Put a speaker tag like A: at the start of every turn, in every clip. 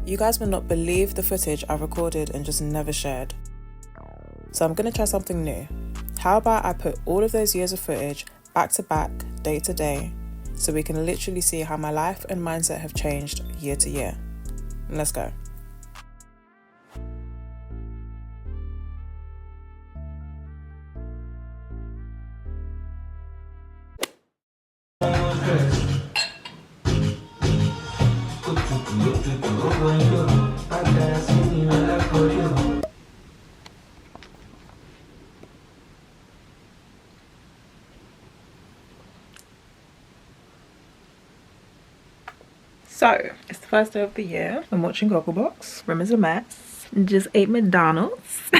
A: You guys will not believe the footage I recorded and just never shared. So I'm going to try something new. How about I put all of those years of footage back to back, day to day, so we can literally see how my life and mindset have changed year to year. Let's go. So, it's the first day of the year. I'm watching Gogglebox. Room is a mess. Just ate McDonald's.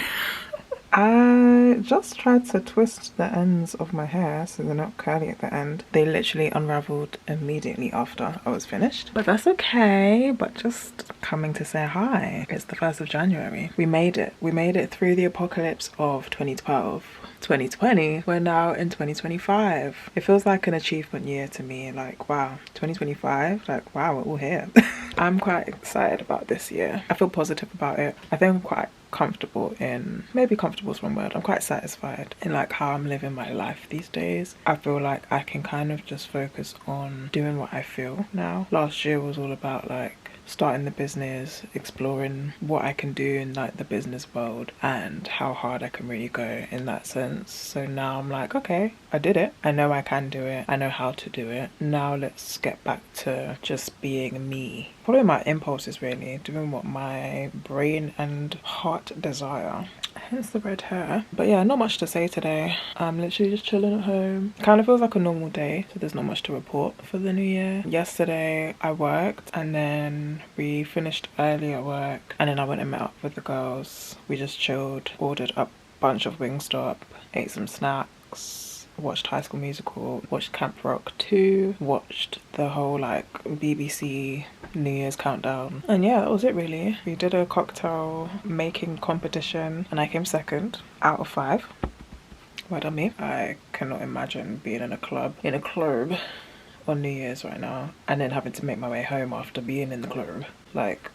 A: I just tried to twist the ends of my hair so they're not curly at the end. They literally unraveled immediately after I was finished. But that's okay, but just coming to say hi. It's the 1st of January. We made it. We made it through the apocalypse of 2012. 2020, we're now in 2025. It feels like an achievement year to me. Like, wow, 2025, like, wow, we're all here. I'm quite excited about this year. I feel positive about it. I think I'm quite comfortable in, maybe comfortable is one word, I'm quite satisfied in like how I'm living my life these days. I feel like I can kind of just focus on doing what I feel now. Last year was all about like starting the business, exploring what I can do in like the business world and how hard I can really go in that sense. So now I'm like, okay, I did it. I know I can do it. I know how to do it. Now let's get back to just being me. Following my impulses really, doing what my brain and heart desire. Hence the red hair. But yeah, not much to say today. I'm literally just chilling at home. Kind of feels like a normal day, so there's not much to report for the new year. Yesterday I worked and then we finished early at work and then I went and met up with the girls. We just chilled, ordered a bunch of Wingstop, ate some snacks, watched High School Musical, watched Camp Rock 2, watched the whole like BBC New Year's countdown, and yeah, that was it really. We did a cocktail making competition and I came 2nd out of 5. Well done me. I cannot imagine being in a club on New Year's right now and then having to make my way home after being in the club. Like,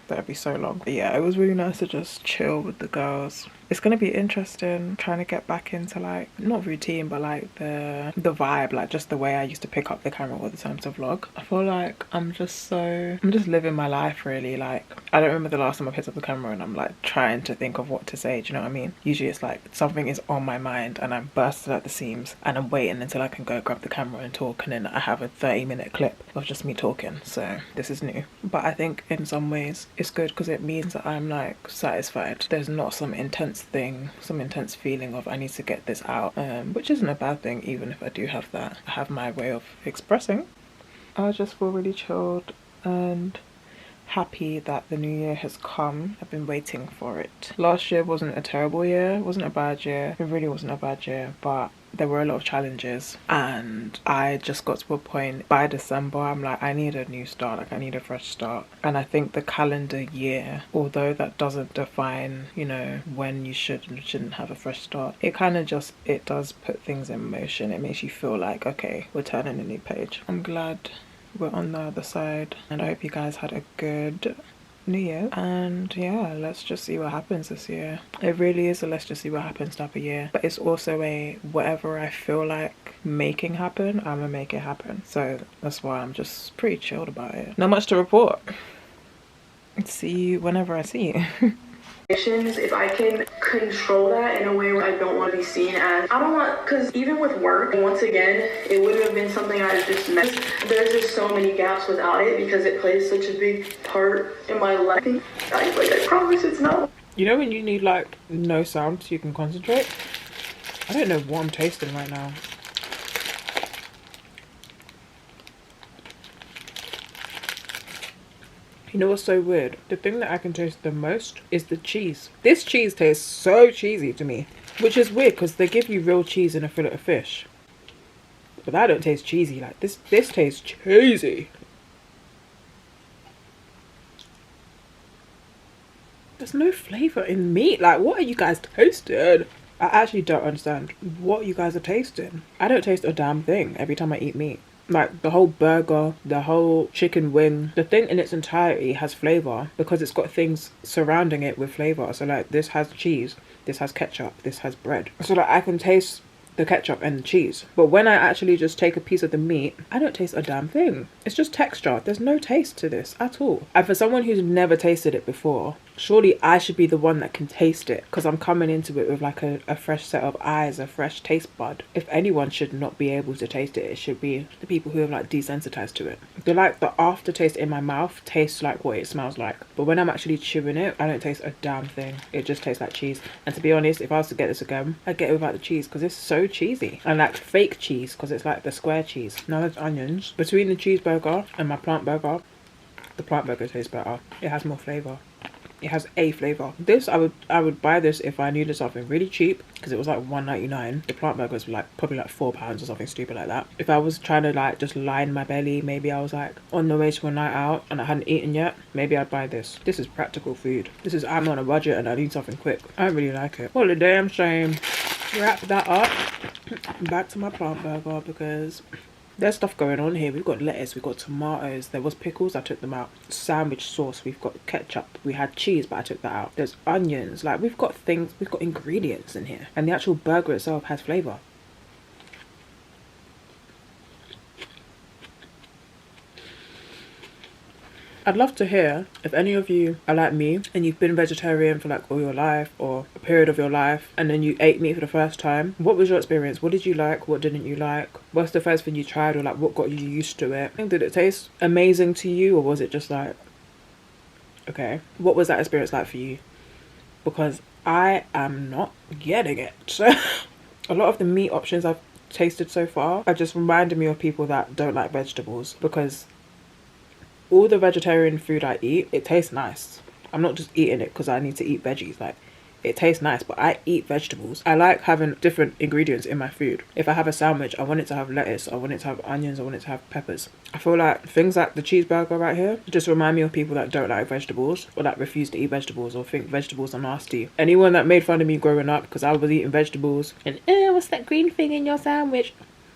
A: that'd be so long. But yeah, it was really nice to just chill with the girls. It's gonna be interesting trying to get back into like, not routine, but like the vibe, like just the way I used to pick up the camera all the time to vlog. I feel like I'm just living my life really. Like, I don't remember the last time I picked up the camera and I'm like trying to think of what to say, do you know what I mean? Usually it's like something is on my mind and I'm bursted at the seams and I'm waiting until I can go grab the camera and talk, and then I have a 30-minute clip of just me talking. So this is new, but I think in some ways it's good because it means that I'm like satisfied. There's not some intense feeling of I need to get this out, which isn't a bad thing even if I do have that. I have my way of expressing. I just feel really chilled and happy that the new year has come. I've been waiting for it. Last year wasn't a terrible year, it wasn't a bad year, it really wasn't a bad year, but there were a lot of challenges and I just got to a point by December I'm like, I need a new start, like I need a fresh start. And I think the calendar year, although that doesn't define, you know, when you should and shouldn't have a fresh start, it kind of just, it does put things in motion. It makes you feel like, okay, we're turning a new page. I'm glad we're on the other side and I hope you guys had a good New Year, and yeah, let's just see what happens this year. It really is a let's just see what happens type of year, but it's also a whatever I feel like making happen, I'm gonna make it happen. So that's why I'm just pretty chilled about it. Not much to report. See you whenever I see you.
B: If I can control that in a way where I don't want to be seen as, I don't want, because even with work, once again, it would have been something I just missed. There's just so many gaps without it because it plays such a big part in my life. I promise it's not.
A: You know when you need like no sound so you can concentrate? I don't know what I'm tasting right now. You know what's so weird? The thing that I can taste the most is the cheese. This cheese tastes so cheesy to me, which is weird because they give you real cheese in a fillet of fish. But that don't taste cheesy. Like this tastes cheesy. There's no flavour in meat. Like, what are you guys tasting? I actually don't understand what you guys are tasting. I don't taste a damn thing every time I eat meat. Like the whole burger, the whole chicken wing, the thing in its entirety has flavour because it's got things surrounding it with flavour. So like this has cheese, this has ketchup, this has bread. So like I can taste the ketchup and the cheese. But when I actually just take a piece of the meat, I don't taste a damn thing. It's just texture. There's no taste to this at all. And for someone who's never tasted it before, surely I should be the one that can taste it because I'm coming into it with like a fresh set of eyes, a fresh taste bud. If anyone should not be able to taste it, it should be the people who have like desensitized to it. The aftertaste in my mouth tastes like what it smells like. But when I'm actually chewing it, I don't taste a damn thing. It just tastes like cheese. And to be honest, if I was to get this again, I'd get it without the cheese because it's so cheesy. And like fake cheese because it's like the square cheese. Now there's onions. Between the cheeseburger and my plant burger, the plant burger tastes better. It has more flavour. It has a flavour. This, I would buy this if I needed something really cheap because it was like $1.99. The plant burgers were like probably like £4 or something stupid like that. If I was trying to like just line my belly, maybe I was like on the way to a night out and I hadn't eaten yet, maybe I'd buy this. This is practical food. This is I'm on a budget and I need something quick. I don't really like it. What a damn shame. Wrap that up. Back to my plant burger because there's stuff going on here. We've got lettuce, we've got tomatoes, there was pickles, I took them out. Sandwich sauce, we've got ketchup, we had cheese but I took that out. There's onions, like we've got things, we've got ingredients in here. And the actual burger itself has flavour. I'd love to hear if any of you are like me and you've been vegetarian for like all your life or a period of your life and then you ate meat for the first time. What was your experience? What did you like? What didn't you like? What's the first thing you tried or like what got you used to it? Did it taste amazing to you or was it just like, okay, what was that experience like for you? Because I am not getting it. A lot of the meat options I've tasted so far are just reminding me of people that don't like vegetables because all the vegetarian food I eat, it tastes nice. I'm not just eating it because I need to eat veggies. Like, it tastes nice, but I eat vegetables. I like having different ingredients in my food. If I have a sandwich, I want it to have lettuce, I want it to have onions, I want it to have peppers. I feel like things like the cheeseburger right here just remind me of people that don't like vegetables or that refuse to eat vegetables or think vegetables are nasty. Anyone that made fun of me growing up because I was eating vegetables and, what's that green thing in your sandwich?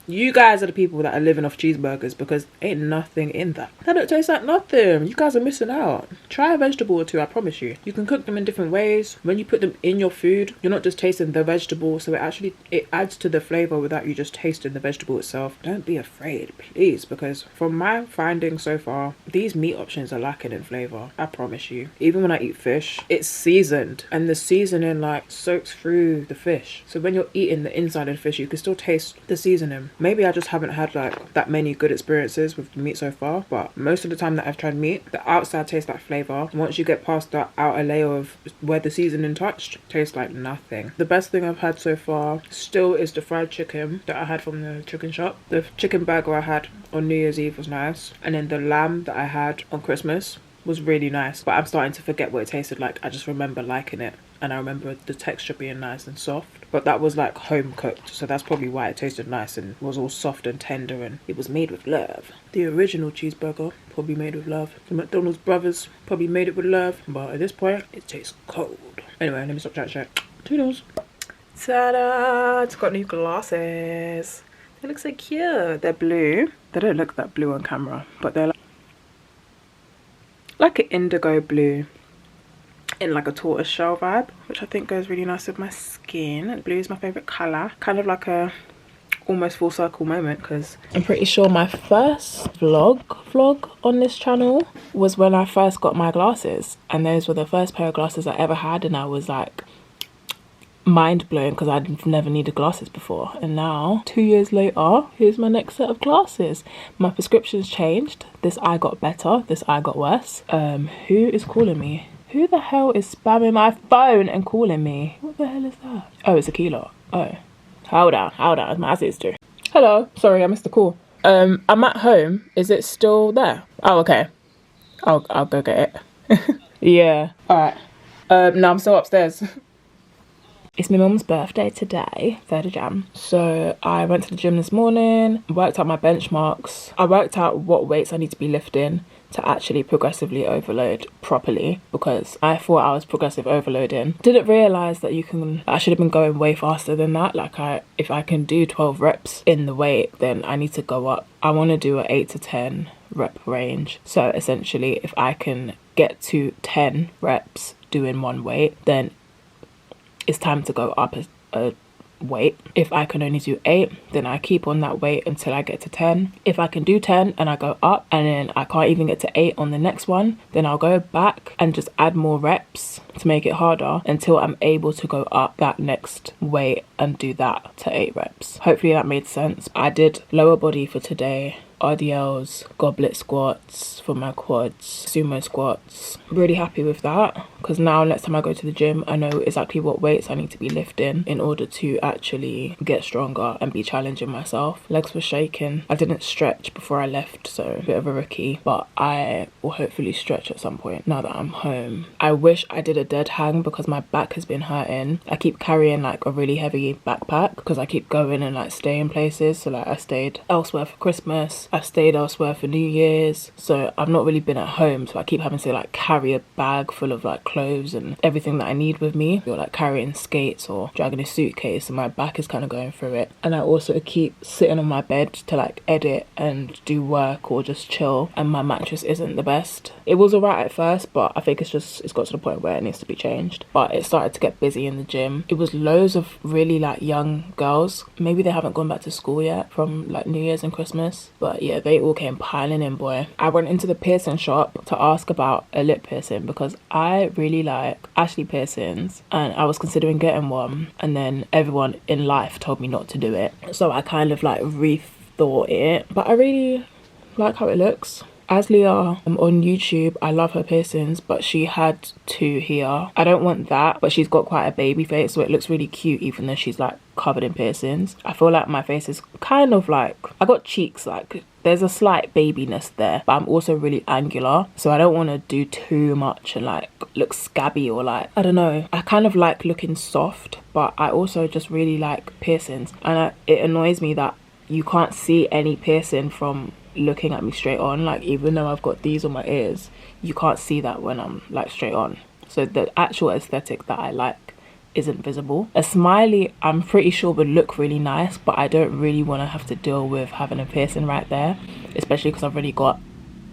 A: You guys are the people that are living off cheeseburgers because ain't nothing in that. That don't taste like nothing. You guys are missing out. Try a vegetable or two, I promise you. You can cook them in different ways. When you put them in your food, you're not just tasting the vegetable, so it adds to the flavour without you just tasting the vegetable itself. Don't be afraid, please, because from my findings so far, these meat options are lacking in flavour. I promise you. Even when I eat fish, it's seasoned and the seasoning like soaks through the fish. So when you're eating the inside of the fish, you can still taste the seasoning. Maybe I just haven't had like that many good experiences with meat so far, but most of the time that I've tried meat, the outside tastes like flavour. Once you get past that outer layer of where the seasoning touched, tastes like nothing. The best thing I've had so far still is the fried chicken that I had from the chicken shop. The chicken burger I had on New Year's Eve was nice, and then the lamb that I had on Christmas was really nice, but I'm starting to forget what it tasted like. I just remember liking it and I remember the texture being nice and soft, but that was like home cooked, so that's probably why it tasted nice and was all soft and tender and it was made with love. The original cheeseburger probably made with love. The McDonald's brothers probably made it with love, but at this point it tastes cold. Anyway, let me stop chat shit. Toodles. Ta-da! It's got new glasses. They look so cute. They're blue. They don't look that blue on camera, but they're like an indigo blue in like a tortoise shell vibe, which I think goes really nice with my skin. Blue is my favorite color. Kind of like a almost full circle moment because I'm pretty sure my first vlog on this channel was when I first got my glasses, and those were the first pair of glasses I ever had, and I was like mind blown because I'd never needed glasses before. And now 2 years later, here's my next set of glasses. My prescription's changed. This eye got better, this eye got worse. Who is calling me? Who the hell is spamming my phone and calling me? What the hell is that? Oh, it's a kilo. Oh, hold on, it's my sister. Hello, sorry I missed the call. I'm at home. Is it still there? Oh, okay, I'll go get it. Yeah, all right. No, I'm still upstairs. It's my mum's birthday today, 3rd of Jan. So I went to the gym this morning, worked out my benchmarks. I worked out what weights I need to be lifting to actually progressively overload properly, because I thought I was progressive overloading. Didn't realise that I should have been going way faster than that. Like if I can do 12 reps in the weight, then I need to go up. I want to do an 8 to 10 rep range. So essentially, if I can get to 10 reps doing one weight, then it's time to go up a weight. If I can only do 8, then I keep on that weight until I get to 10. If I can do 10 and I go up and then I can't even get to 8 on the next one, then I'll go back and just add more reps to make it harder until I'm able to go up that next weight and do that to 8 reps. Hopefully that made sense. I did lower body for today, RDLs, goblet squats for my quads, sumo squats. Really happy with that, because now next time I go to the gym, I know exactly what weights I need to be lifting in order to actually get stronger and be challenging myself. Legs were shaking. I didn't stretch before I left, so a bit of a rookie, but I will hopefully stretch at some point now that I'm home. I wish I did a dead hang because my back has been hurting. I keep carrying like a really heavy backpack because I keep going and like staying places. So like I stayed elsewhere for Christmas, I've stayed elsewhere for New Year's, so I've not really been at home, so I keep having to like carry a bag full of like clothes and everything that I need with me, or like carrying skates or dragging a suitcase, and my back is kind of going through it. And I also keep sitting on my bed to like edit and do work or just chill, and my mattress isn't the best. It was alright at first, but I think it's got to the point where it needs to be changed. But it started to get busy in the gym. It was loads of really like young girls. Maybe they haven't gone back to school yet from like New Year's and Christmas, but yeah, they all came piling in, boy. I went into the piercing shop to ask about a lip piercing because I really like Ashley piercings and I was considering getting one, and then everyone in life told me not to do it, so I kind of like rethought it. But I really like how it looks. Aslia on YouTube, I love her piercings, but she had 2 here. I don't want that, but she's got quite a baby face, so it looks really cute even though she's like covered in piercings. I feel like my face is kind of like, I got cheeks, like there's a slight babiness there, but I'm also really angular, so I don't want to do too much and like look scabby or like, I don't know. I kind of like looking soft, but I also just really like piercings, and it annoys me that you can't see any piercing from looking at me straight on. Like even though I've got these on my ears, you can't see that when I'm like straight on, so the actual aesthetic that I like isn't visible. A smiley I'm pretty sure would look really nice, but I don't really want to have to deal with having a piercing right there, especially because I've already got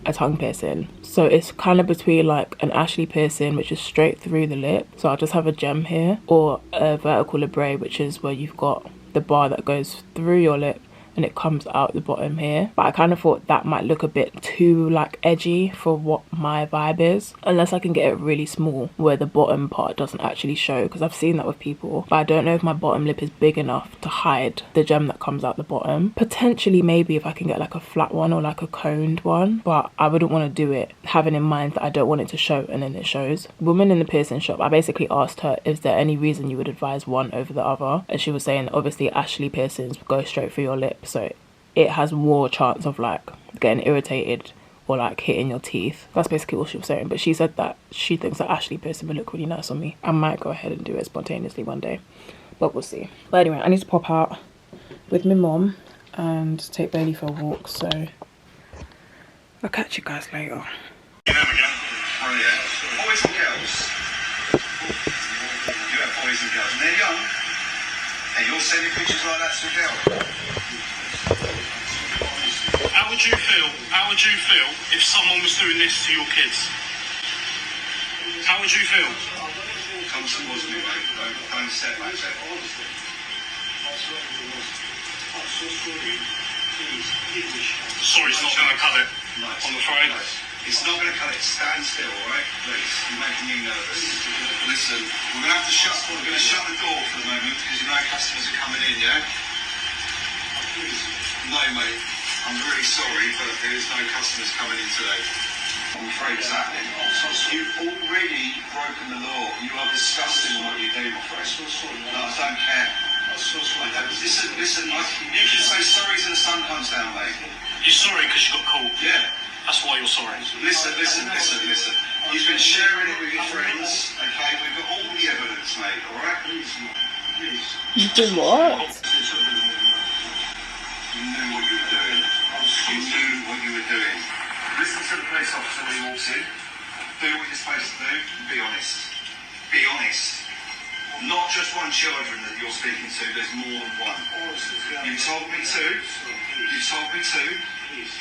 A: a tongue piercing. So it's kind of between like an Ashley piercing, which is straight through the lip, so I'll just have a gem here, or a vertical labre, which is where you've got the bar that goes through your lip and it comes out the bottom here. But I kind of thought that might look a bit too like edgy for what my vibe is, unless I can get it really small where the bottom part doesn't actually show, because I've seen that with people, but I don't know if my bottom lip is big enough to hide the gem that comes out the bottom. Potentially maybe if I can get like a flat one or like a coned one, but I wouldn't want to do it having in mind that I don't want it to show and then it shows. Woman in the piercing shop, I basically asked her, is there any reason you would advise one over the other? And she was saying obviously Ashley piercings go straight through your lip, so it has more chance of like getting irritated or like hitting your teeth. That's basically what she was saying. But she said that she thinks that Ashley piercing would look really nice on me. I might go ahead and do it spontaneously one day, but we'll see. But anyway, I need to pop out with my mom and take Bailey for a walk, so I'll catch you guys later.
C: You never get. Oh yeah. Boys and girls. You have boys and girls, and they're young, and you're sending pictures like that to a girl. How would you feel if someone was doing this to your kids? How would you feel? Come towards me, mate. Don't step back there. Sorry, it's not going to cut it. I'm afraid. It's not going to cut it. Stand still, alright? Please. You're making me nervous. Listen, we're going to have to shut the door for the moment because you know customers are coming in, yeah? No, mate. I'm really sorry, but there is no customers coming in today. I'm afraid it's happening. You've already broken the law. You are disgusting what you do, my friend. No, I don't care. Listen, you can say sorry till the sun comes down, mate. You're sorry because you got caught? Yeah. That's why you're sorry. Listen. You've been sharing it with your friends, okay? We've got all the evidence, mate, alright? Please.
A: You did what?
C: You knew what you were doing. You knew what you were doing. Listen to the police officer when he walks in. Do what you're supposed to do and be honest. Be honest. Not just one children that you're speaking to, there's more than one. You told me two. You told me two.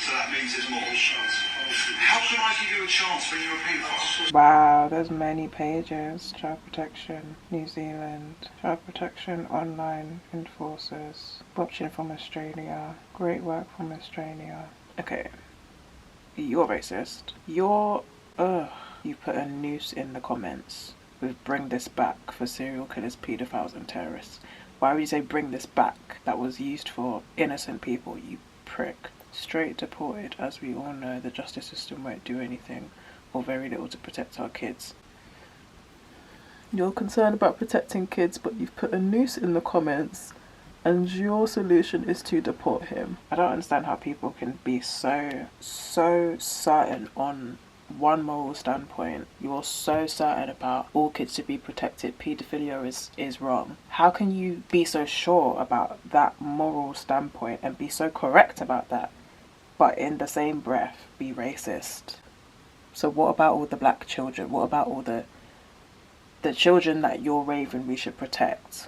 C: So that means there's more. How can I give you a chance when you're a paedophile?
A: Wow, there's many pages. Child Protection New Zealand, Child Protection Online Enforcers, watching from Australia, great work from Australia. Okay, you're racist. You put a noose in the comments with bring this back for serial killers, paedophiles and terrorists. Why would you say bring this back? That was used for innocent people, you prick. Straight deported. As we all know, the justice system won't do anything or very little to protect our kids. You're concerned about protecting kids, but you've put a noose in the comments and your solution is to deport him. I don't understand how people can be so certain on one moral standpoint. You're so certain about all kids should be protected, paedophilia is wrong. How can you be so sure about that moral standpoint and be so correct about that, but in the same breath be racist? So what about all the black children? What about all the children that you're raving we should protect?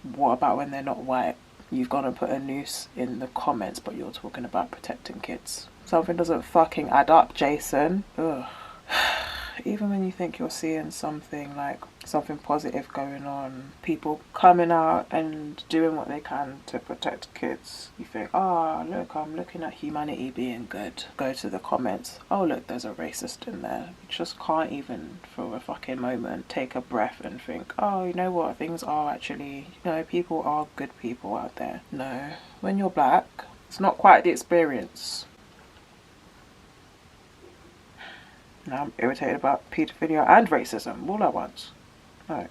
A: What about when they're not white? You've gone and put a noose in the comments, but you're talking about protecting kids. Something doesn't fucking add up, Jason. Ugh. Even when you think you're seeing something positive going on, people coming out and doing what they can to protect kids, you think, oh look, I'm looking at humanity being good. Go to the comments, oh look, there's a racist in there. You just can't even for a fucking moment take a breath and think, oh, you know what, things are actually, people are good people out there. No, when you're black, it's not quite the experience. Now I'm irritated about paedophilia and racism all at once. Like,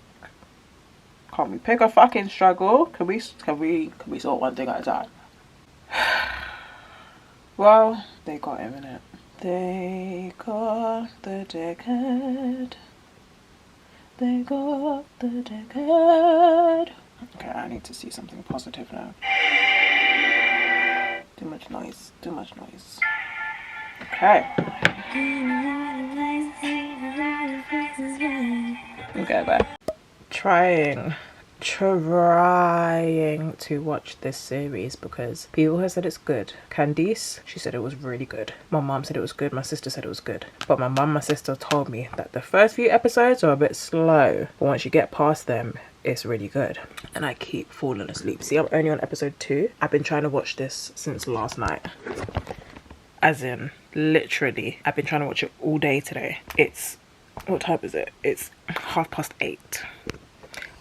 A: can't we pick a fucking struggle? Can we sort one thing at a time? Well, they got him in it. They got the dickhead. They got the dickhead. Okay, I need to see something positive now. Too much noise. Too much noise. Okay. Okay, bye. Trying to watch this series because people have said it's good. Candice, she said it was really good. My mom said it was good. My sister said it was good. But my mom and my sister told me that the first few episodes are a bit slow, but once you get past them, it's really good. And I keep falling asleep. See, I'm only on episode 2. I've been trying to watch this since last night. As in, literally, I've been trying to watch it all day today. It's, what time is it? It's 8:30.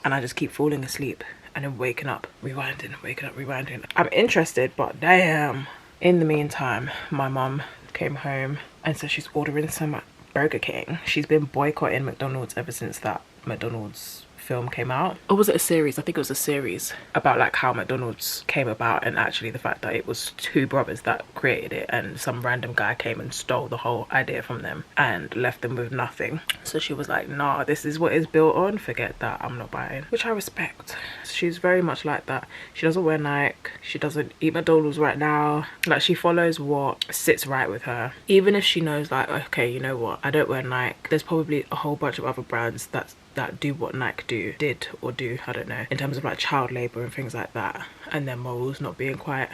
A: And I just keep falling asleep and then waking up, rewinding, waking up, rewinding. I'm interested, but damn. In the meantime, my mum came home and said she's ordering some Burger King. She's been boycotting McDonald's ever since that McDonald's film came out. Or was it a series? I think it was a series about like how McDonald's came about, and actually the fact that it was 2 brothers that created it and some random guy came and stole the whole idea from them and left them with nothing. So she was like, nah, this is what it's built on, forget that, I'm not buying. Which I respect. She's very much like that. She doesn't wear Nike, she doesn't eat McDonald's right now. Like, she follows what sits right with her. Even if she knows like, okay, you know what, I don't wear Nike, there's probably a whole bunch of other brands that do what Nike did or do, I don't know, in terms of like child labour and things like that, and their morals not being quite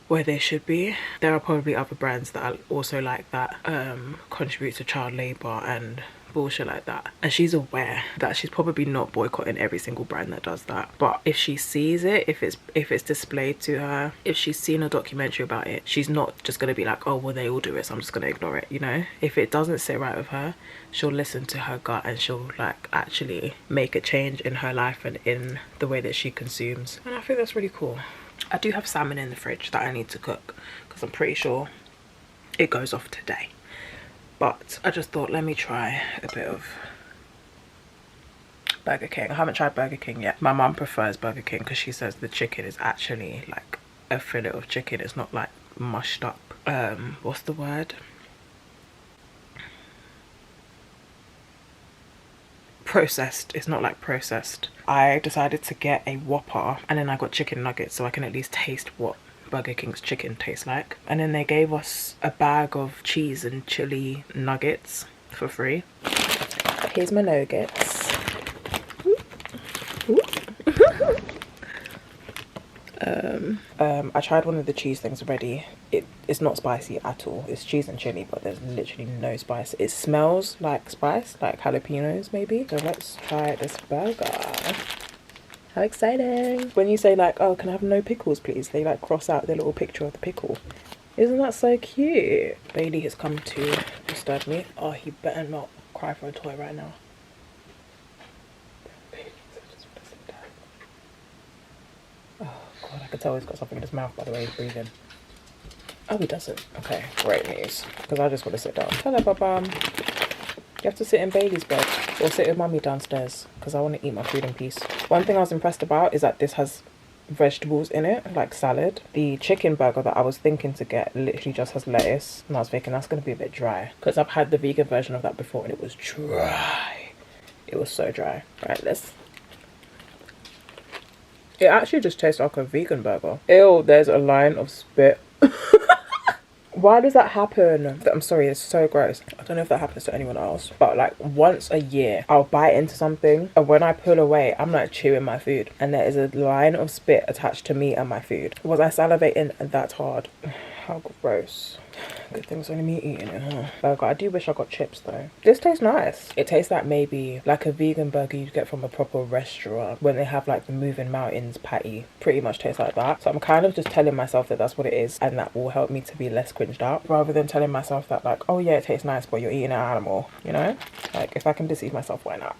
A: where they should be. There are probably other brands that are also like that, contribute to child labour and bullshit like that, and she's aware that she's probably not boycotting every single brand that does that. But if she sees it, if it's displayed to her, if she's seen a documentary about it, she's not just gonna be like, oh well, they all do it, so I'm just gonna ignore it, you know. If it doesn't sit right with her, she'll listen to her gut and she'll like actually make a change in her life and in the way that she consumes, and I think that's really cool. I do have salmon in the fridge that I need to cook because I'm pretty sure it goes off today. But I just thought, let me try a bit of Burger King. I haven't tried Burger King yet. My mum prefers Burger King because she says the chicken is actually like a fillet of chicken. It's not like mushed up. What's the word? Processed. It's not like processed. I decided to get a Whopper and then I got chicken nuggets so I can at least taste what Burger King's chicken tastes like. And then they gave us a bag of cheese and chili nuggets for free. Here's my nuggets. I tried one of the cheese things already. It's not spicy at all. It's cheese and chili, but there's literally no spice. It smells like spice, like jalapenos maybe. So let's try this burger. How exciting. When you say like, oh, can I have no pickles please, they like cross out the little picture of the pickle. Isn't that so cute? Bailey has come to disturb me. Oh, he better not cry for a toy right now. Oh god, I can tell he's got something in his mouth by the way he's breathing. Oh, he doesn't. Okay, great news. Because I just want to sit down. Hello, Baba. You have to sit in Bailey's bed or sit with Mummy downstairs because I want to eat my food in peace. One thing I was impressed about is that this has vegetables in it, like salad. The chicken burger that I was thinking to get literally just has lettuce, and I was thinking that's going to be a bit dry because I've had the vegan version of that before and it was dry. It was so dry. Right, it actually just tastes like a vegan burger. Ew, there's a line of spit. Why does that happen? I'm sorry, it's so gross. I don't know if that happens to anyone else, but like once a year I'll bite into something and when I pull away I'm like chewing my food and there is a line of spit attached to me and my food. Was I salivating that hard? How gross. Good thing it's only me eating it, huh? Burger. I do wish I got chips though. This tastes nice. It tastes like maybe like a vegan burger you'd get from a proper restaurant when they have like the moving mountains patty. Pretty much tastes like that. So I'm kind of just telling myself that that's what it is and that will help me to be less cringed out rather than telling myself that like, oh yeah, it tastes nice but you're eating an animal, you know? Like if I can deceive myself, why not?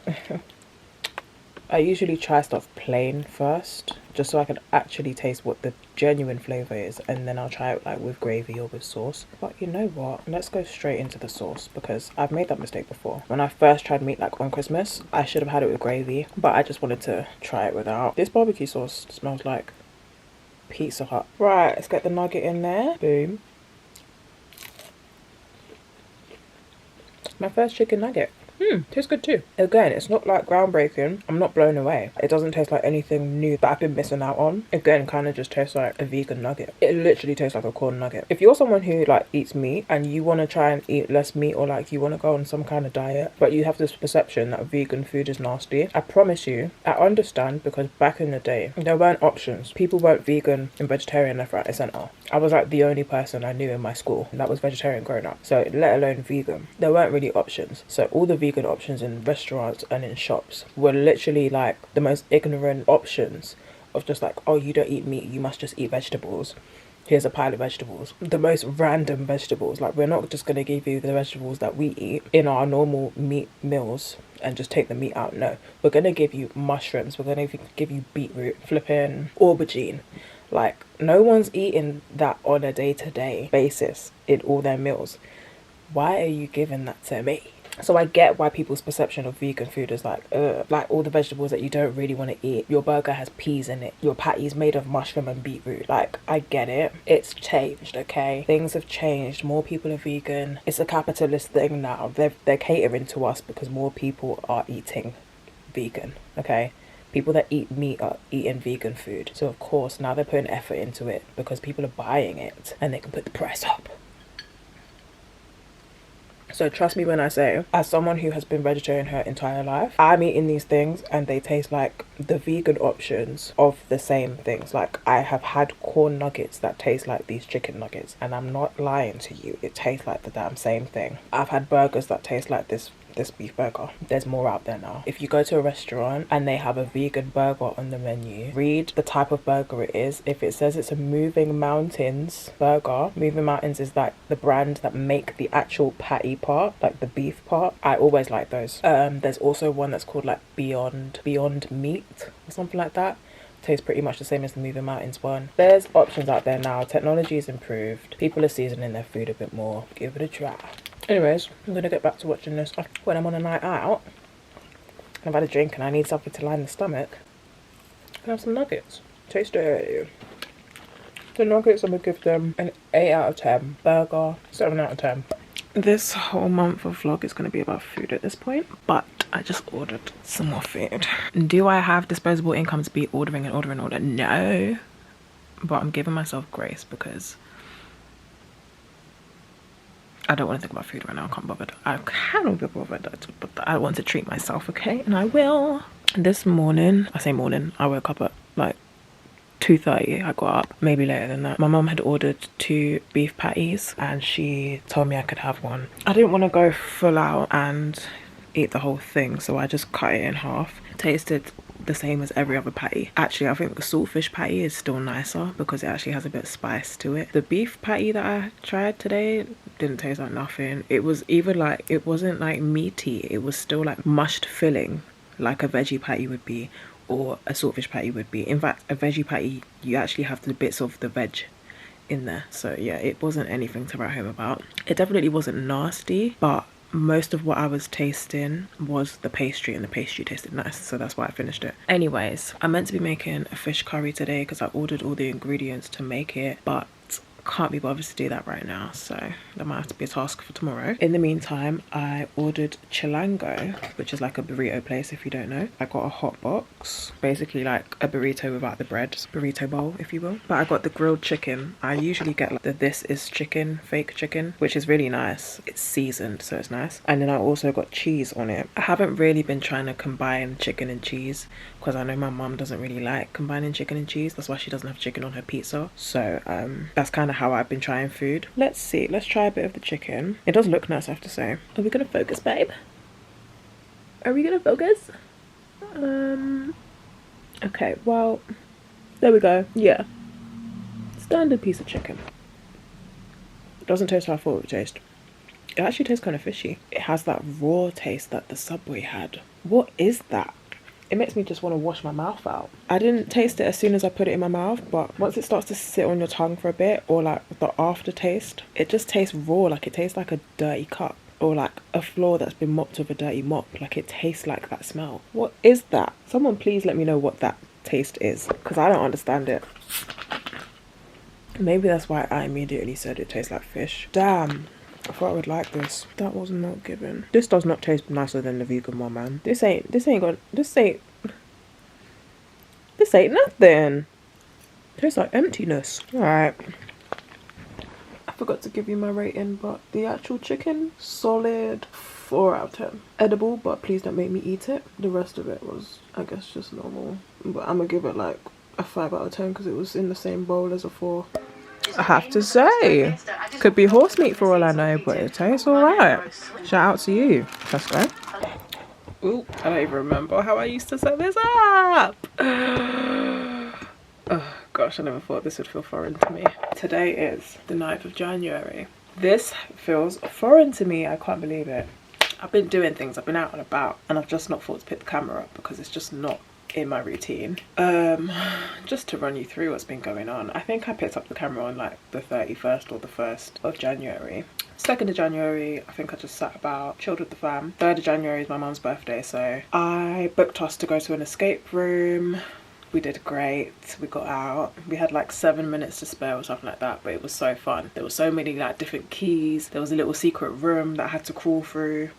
A: I usually try stuff plain first just so I can actually taste what the genuine flavour is, and then I'll try it like with gravy or with sauce. But you know what, let's go straight into the sauce because I've made that mistake before. When I first tried meat like on Christmas, I should have had it with gravy, but I just wanted to try it without. This barbecue sauce smells like Pizza Hut. Right, let's get the nugget in there. Boom. My first chicken nugget. Tastes good too. Again, it's not like groundbreaking. I'm not blown away. It doesn't taste like anything new that I've been missing out on. Again, kind of just tastes like a vegan nugget. It literally tastes like a corn nugget. If you're someone who like eats meat and you want to try and eat less meat or like you want to go on some kind of diet, but you have this perception that vegan food is nasty, I promise you, I understand because back in the day, there weren't options. People weren't vegan and vegetarian left, right and centre. I was like the only person I knew in my school that was vegetarian growing up. So let alone vegan. There weren't really options. So all the vegan options in restaurants and in shops were literally like the most ignorant options of just like, oh, you don't eat meat, you must just eat vegetables. Here's a pile of vegetables. The most random vegetables. Like, we're not just going to give you the vegetables that we eat in our normal meat meals and just take the meat out. No, we're going to give you mushrooms. We're going to give you beetroot, flipping aubergine. Like, no one's eating that on a day-to-day basis in all their meals. Why are you giving that to me? So I get why people's perception of vegan food is like, ugh. Like all the vegetables that you don't really want to eat. Your burger has peas in it. Your patty's made of mushroom and beetroot. Like, I get it. It's changed, okay? Things have changed. More people are vegan. It's a capitalist thing now. They're catering to us because more people are eating vegan, okay? People that eat meat are eating vegan food. So of course, now they're putting effort into it because people are buying it and they can put the price up. So trust me when I say, as someone who has been vegetarian her entire life, I'm eating these things and they taste like the vegan options of the same things. Like, I have had corn nuggets that taste like these chicken nuggets, and I'm not lying to you, it tastes like the damn same thing. I've had burgers that taste like this beef burger. There's more out there now. If you go to a restaurant and they have a vegan burger on the menu, read the type of burger it is. If it says it's a Moving Mountains burger, Moving Mountains is like the brand that make the actual patty part, like the beef part. I always like those. There's also one that's called like Beyond Meat or something like that. Tastes pretty much the same as the Moving Mountains one. There's options out there now. Technology has improved. People are seasoning their food a bit more. Give it a try. Anyways, I'm gonna get back to watching this. When I'm on a night out and I've had a drink and I need something to line the stomach, I can have some nuggets. Tasty. The nuggets, I'm gonna give them an 8 out of 10. Burger, 7 out of 10. This whole month of vlog is going to be about food at this point, but I just ordered some more food. Do I have disposable income to be ordering? No. but I'm giving myself grace because I don't want to think about food right now. I can't bother. I cannot be bothered, but I want to treat myself, okay? And I will. This morning, I say morning, I woke up at like 2:30. I got up, maybe later than that. My mum had ordered 2 beef patties and she told me I could have one. I didn't want to go full out and eat the whole thing, so I just cut it in half. Tasted the same as every other patty. Actually, I think the saltfish patty is still nicer because it actually has a bit of spice to it. The beef patty that I tried today didn't taste like nothing. It was either like, it wasn't like meaty, it was still like mushed filling like a veggie patty would be, or a saltfish patty would be. In fact, a veggie patty, you actually have the bits of the veg in there. So yeah, it wasn't anything to write home about. It definitely wasn't nasty, but most of what I was tasting was the pastry, and the pastry tasted nice, so that's why I finished it. Anyways, I'm meant to be making a fish curry today because I ordered all the ingredients to make it, but can't be bothered to do that right now, so that might have to be a task for tomorrow. In the meantime, I ordered Chilango, which is like a burrito place if you don't know. I got a hot box, basically like a burrito without the bread, burrito bowl if you will. But I got the grilled chicken. I usually get like the This Is Chicken, fake chicken, which is really nice. It's seasoned, so it's nice. And then I also got cheese on it. I haven't really been trying to combine chicken and cheese because I know my mum doesn't really like combining chicken and cheese. That's why she doesn't have chicken on her pizza. So that's kind of how I've been trying food. Let's see, let's try a bit of the chicken. It does look nice, I have to say. Are we gonna focus, babe? Are we gonna focus? Okay, well, there we go. Yeah, standard piece of chicken. It doesn't taste how I thought it would taste. It actually tastes kind of fishy. It has that raw taste that the Subway had. What is that? It makes me just want to wash my mouth out. I didn't taste it as soon as I put it in my mouth, but once it starts to sit on your tongue for a bit, or like the aftertaste, it just tastes raw. Like it tastes like a dirty cup, or like a floor that's been mopped with a dirty mop. Like it tastes like that smell. What is that? Someone please let me know what that taste is, because I don't understand it. Maybe that's why I immediately said it tastes like fish. Damn. I thought I would like this. That was not given. This does not taste nicer than the vegan one, man. This ain't nothing. Tastes like emptiness. Alright. I forgot to give you my rating, but the actual chicken, solid 4 out of 10. Edible, but please don't make me eat it. The rest of it was, I guess, just normal. But I'm gonna give it like a 5 out of 10 because it was in the same bowl as a 4. I have to say, could be horse meat for all I know, but it tastes alright. Shout out to you. Let's go. Ooh, I don't even remember how I used to set this up. Oh gosh, I never thought this would feel foreign to me. Today is the 9th of January. This feels foreign to me. I can't believe it. I've been doing things, I've been out and about, and I've just not thought to pick the camera up because it's just not in my routine. Just to run you through what's been going on. I think I picked up the camera on like the 31st or the 1st of January. 2nd of January, I think I just sat about, chilled with the fam. 3rd of January is my mum's birthday, so I booked us to go to an escape room. We did great. We got out. We had like 7 minutes to spare or something like that, but it was so fun. There were so many like different keys. There was a little secret room that I had to crawl through.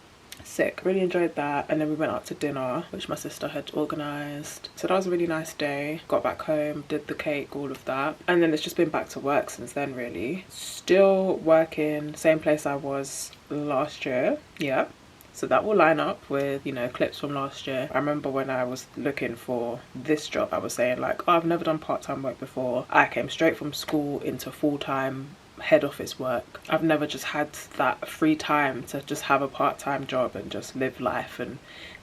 A: Sick. Really enjoyed that. And then we went out to dinner, which my sister had organised. So that was a really nice day. Got back home, did the cake, all of that. And then it's just been back to work since then, really. Still working, same place I was last year. Yeah. So that will line up with, you know, clips from last year. I remember when I was looking for this job, I was saying like, oh, I've never done part-time work before. I came straight from school into full-time head office work. I've never just had that free time to just have a part-time job and just live life and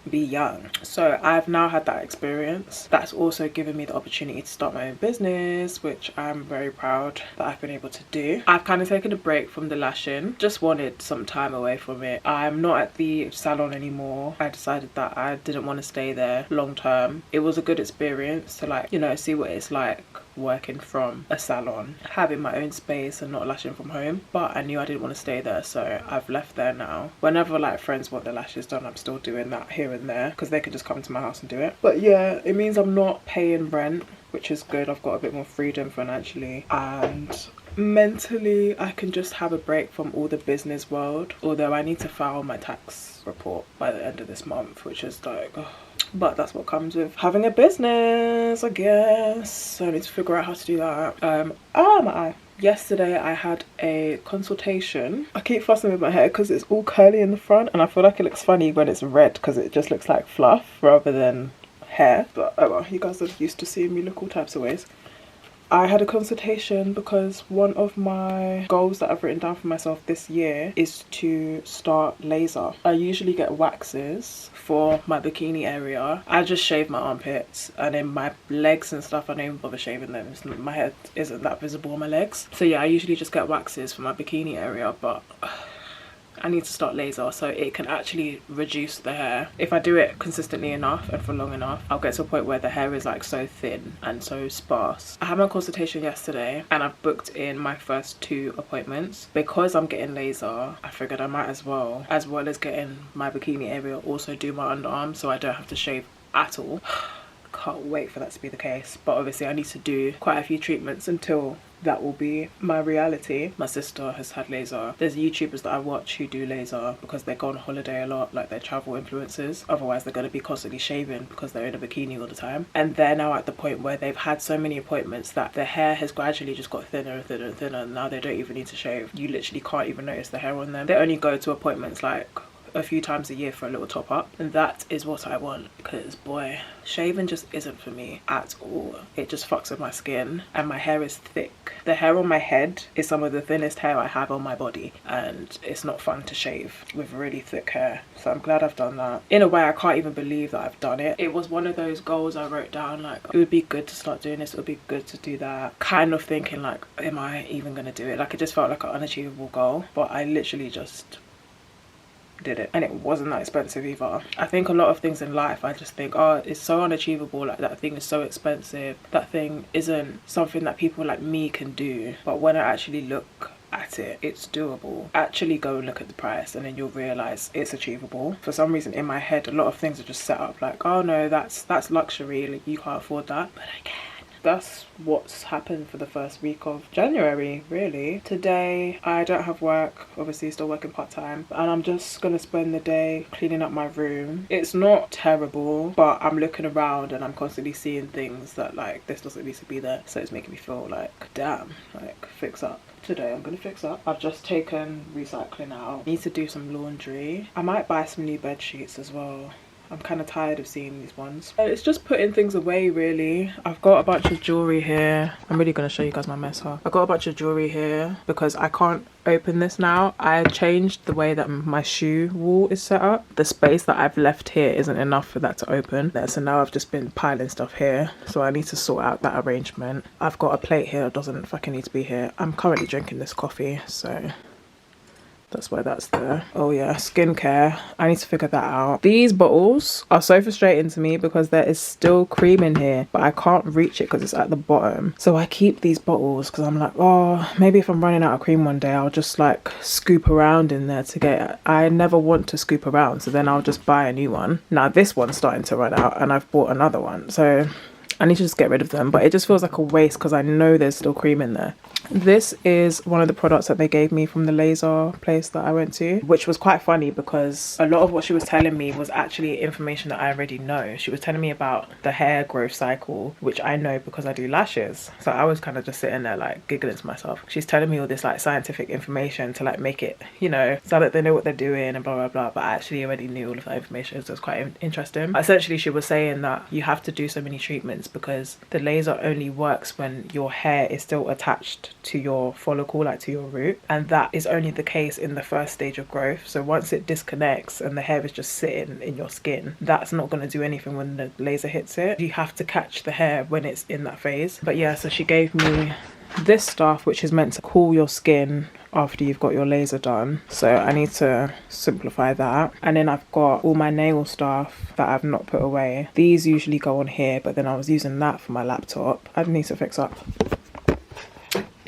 A: be young. So I've now had that experience. That's also given me the opportunity to start my own business, which I'm very proud that I've been able to do. I've kind of taken a break from the lashing, just wanted some time away from it. I'm not at the salon anymore. I decided that I didn't want to stay there long term. It was a good experience to like, you know, see what it's like working from a salon, having my own space and not lashing from home, but I knew I didn't want to stay there, so I've left there now. Whenever like friends want their lashes done, I'm still doing that here and there because they can just come to my house and do it. But yeah, it means I'm not paying rent, which is good. I've got a bit more freedom financially, and mentally I can just have a break from all the business world, although I need to file my tax report by the end of this month, which is like, oh, but that's what comes with having a business, I guess. So I need to figure out how to do that. My eye. Yesterday I had a consultation. I keep fussing with my hair because it's all curly in the front, and I feel like it looks funny when it's red because it just looks like fluff rather than hair. But oh well, you guys are used to seeing me look all types of ways. I had a consultation because one of my goals that I've written down for myself this year is to start laser. I usually get waxes for my bikini area. I just shave my armpits, and then my legs and stuff I don't even bother shaving them. My head isn't that visible on my legs. So yeah, I usually just get waxes for my bikini area, but I need to start laser so it can actually reduce the hair. If I do it consistently enough and for long enough, I'll get to a point where the hair is like so thin and so sparse. I had my consultation yesterday and I've booked in my first 2 appointments. Because I'm getting laser, I figured I might as well as getting my bikini area, also do my underarms so I don't have to shave at all. Can't wait for that to be the case, but obviously I need to do quite a few treatments until that will be my reality. My sister has had laser. There's YouTubers that I watch who do laser because they go on holiday a lot, like they're travel influencers. Otherwise they're going to be constantly shaving because they're in a bikini all the time. And they're now at the point where they've had so many appointments that their hair has gradually just got thinner and thinner and thinner, and now they don't even need to shave. You literally can't even notice the hair on them. They only go to appointments like a few times a year for a little top up, and that is what I want because boy, shaving just isn't for me at all. It just fucks with my skin, and my hair is thick. The hair on my head is some of the thinnest hair I have on my body, and it's not fun to shave with really thick hair. So I'm glad I've done that. In a way, I can't even believe that I've done it. It was one of those goals I wrote down, like it would be good to start doing this, it would be good to do that, kind of thinking like, am I even gonna do it? Like it just felt like an unachievable goal, but I literally just did it, and it wasn't that expensive either. I think a lot of things in life I just think, oh, it's so unachievable, like that thing is so expensive, that thing isn't something that people like me can do. But when I actually look at it, it's doable. Actually go and look at the price and then you'll realize it's achievable. For some reason in my head a lot of things are just set up like, oh no, that's luxury, like you can't afford that, but I can. That's what's happened for the first week of January, really. Today, I don't have work, obviously still working part-time, and I'm just gonna spend the day cleaning up my room. It's not terrible, but I'm looking around and I'm constantly seeing things that like, this doesn't need to be there. So it's making me feel like, damn, like fix up. Today I'm gonna fix up. I've just taken recycling out. Need to do some laundry. I might buy some new bed sheets as well. I'm kind of tired of seeing these ones. It's just putting things away really. I've got a bunch of jewelry here. I'm really going to show you guys my mess, huh? I've got a bunch of jewelry here because I can't open this now. I changed the way that my shoe wall is set up. The space that I've left here isn't enough for that to open. So now I've just been piling stuff here. So I need to sort out that arrangement. I've got a plate here that doesn't fucking need to be here. I'm currently drinking this coffee, so that's why that's there. Oh yeah, skincare. I need to figure that out. These bottles are so frustrating to me because there is still cream in here, but I can't reach it because it's at the bottom. So I keep these bottles because I'm like, oh, maybe if I'm running out of cream one day, I'll just like scoop around in there to get it. I never want to scoop around, so then I'll just buy a new one. Now this one's starting to run out and I've bought another one. So I need to just get rid of them, but it just feels like a waste because I know there's still cream in there. This is one of the products that they gave me from the laser place that I went to, which was quite funny because a lot of what she was telling me was actually information that I already know. She was telling me about the hair growth cycle, which I know because I do lashes. So I was kind of just sitting there like giggling to myself. She's telling me all this like scientific information to like make it, you know, so that they know what they're doing and blah blah blah, but I actually already knew all of that information, so it's quite interesting. Essentially she was saying that you have to do so many treatments because the laser only works when your hair is still attached to your follicle, like to your root, and that is only the case in the first stage of growth. So once it disconnects and the hair is just sitting in your skin, that's not going to do anything when the laser hits it. You have to catch the hair when it's in that phase. But yeah, so she gave me this stuff which is meant to cool your skin after you've got your laser done, so I need to simplify that. And then I've got all my nail stuff that I've not put away. These usually go on here, but then I was using that for my laptop. I need to fix up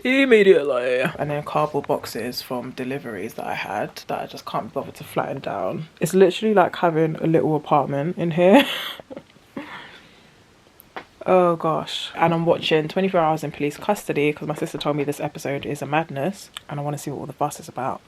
A: immediately. And then cardboard boxes from deliveries that I had that I just can't be bothered to flatten down. It's literally like having a little apartment in here. Oh gosh. And I'm watching 24 Hours in Police Custody because my sister told me this episode is a madness and I want to see what all the fuss is about.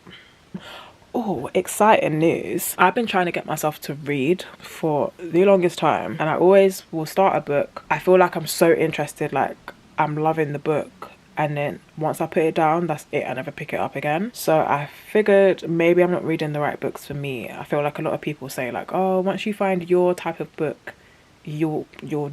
A: Oh, exciting news. I've been trying to get myself to read for the longest time, and I always will start a book. I feel like I'm so interested, like I'm loving the book, and then once I put it down, that's it. I never pick it up again. So I figured maybe I'm not reading the right books for me. I feel like a lot of people say like, oh, once you find your type of book, you'll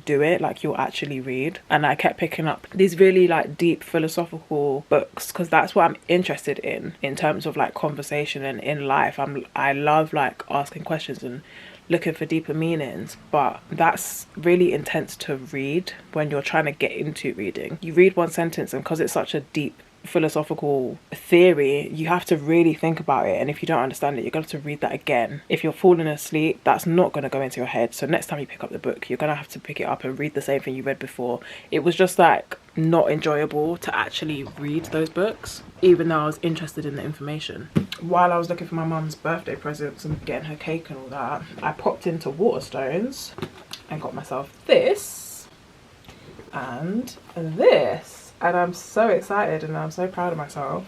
A: do it, like you'll actually read. And I kept picking up these really like deep philosophical books because that's what I'm interested in terms of like conversation and in life. I love like asking questions and looking for deeper meanings, but that's really intense to read when you're trying to get into reading. You read one sentence, and because it's such a deep philosophical theory, you have to really think about it, and if you don't understand it, you're going to have to read that again. If you're falling asleep, that's not going to go into your head, so next time you pick up the book, you're going to have to pick it up and read the same thing you read before. It was just like not enjoyable to actually read those books, even though I was interested in the information. While I was looking for my mum's birthday presents and getting her cake and all that, I popped into Waterstones and got myself this and this. And I'm so excited and I'm so proud of myself.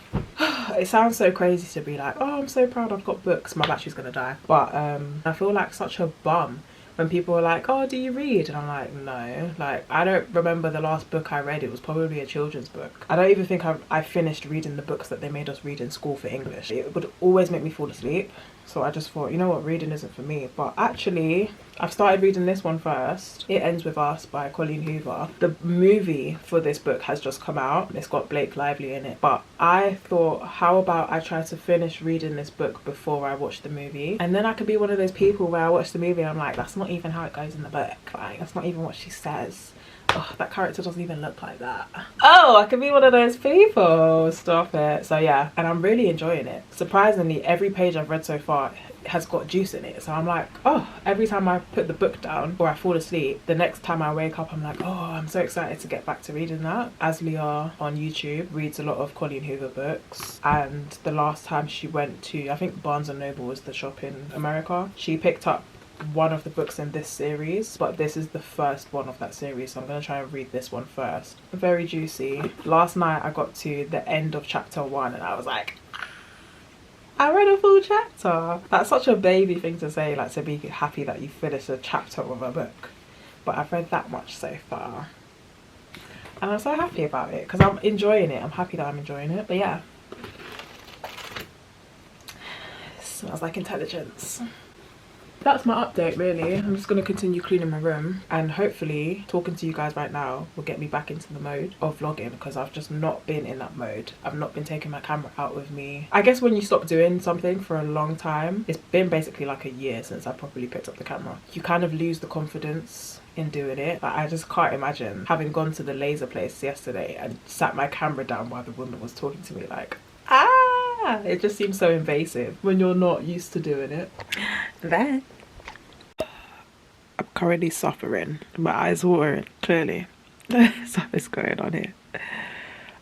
A: It sounds so crazy to be like, oh, I'm so proud I've got books. My battery's gonna die. But I feel like such a bum when people are like, oh, do you read? And I'm like, no. Like, I don't remember the last book I read. It was probably a children's book. I don't even think I finished reading the books that they made us read in school for English. It would always make me fall asleep. So I just thought, you know what, reading isn't for me. But actually, I've started reading this one first. It Ends With Us by Colleen Hoover. The movie for this book has just come out. It's got Blake Lively in it. But I thought, how about I try to finish reading this book before I watch the movie? And then I could be one of those people where I watch the movie and I'm like, that's not even how it goes in the book. Like, that's not even what she says. Oh, that character doesn't even look like that. Oh, I could be one of those people. Stop it. So yeah, and I'm really enjoying it. Surprisingly, every page I've read so far has got juice in it. So I'm like, oh, every time I put the book down or I fall asleep, the next time I wake up, I'm like, oh, I'm so excited to get back to reading that. Aslia on YouTube reads a lot of Colleen Hoover books. And the last time she went to, I think Barnes & Noble was the shop in America, she picked up one of the books in this series, but this is the first one of that series, so I'm going to try and read this one first. Very juicy. Last night I got to the end of chapter 1 and I was like, I read a full chapter. That's such a baby thing to say, like to be happy that you finished a chapter of a book, but I've read that much so far and I'm so happy about it because I'm enjoying it. I'm happy that I'm enjoying it. But yeah, it smells like intelligence. That's my update really. I'm just going to continue cleaning my room, and hopefully talking to you guys right now will get me back into the mode of vlogging, because I've just not been in that mode. I've not been taking my camera out with me. I guess when you stop doing something for a long time, it's been basically like a year since I properly picked up the camera, you kind of lose the confidence in doing it. Like, I just can't imagine having gone to the laser place yesterday and sat my camera down while the woman was talking to me, like, ah, it just seems so invasive when you're not used to doing it. Then I'm currently suffering. My eyes are watering, clearly. Something's going on here.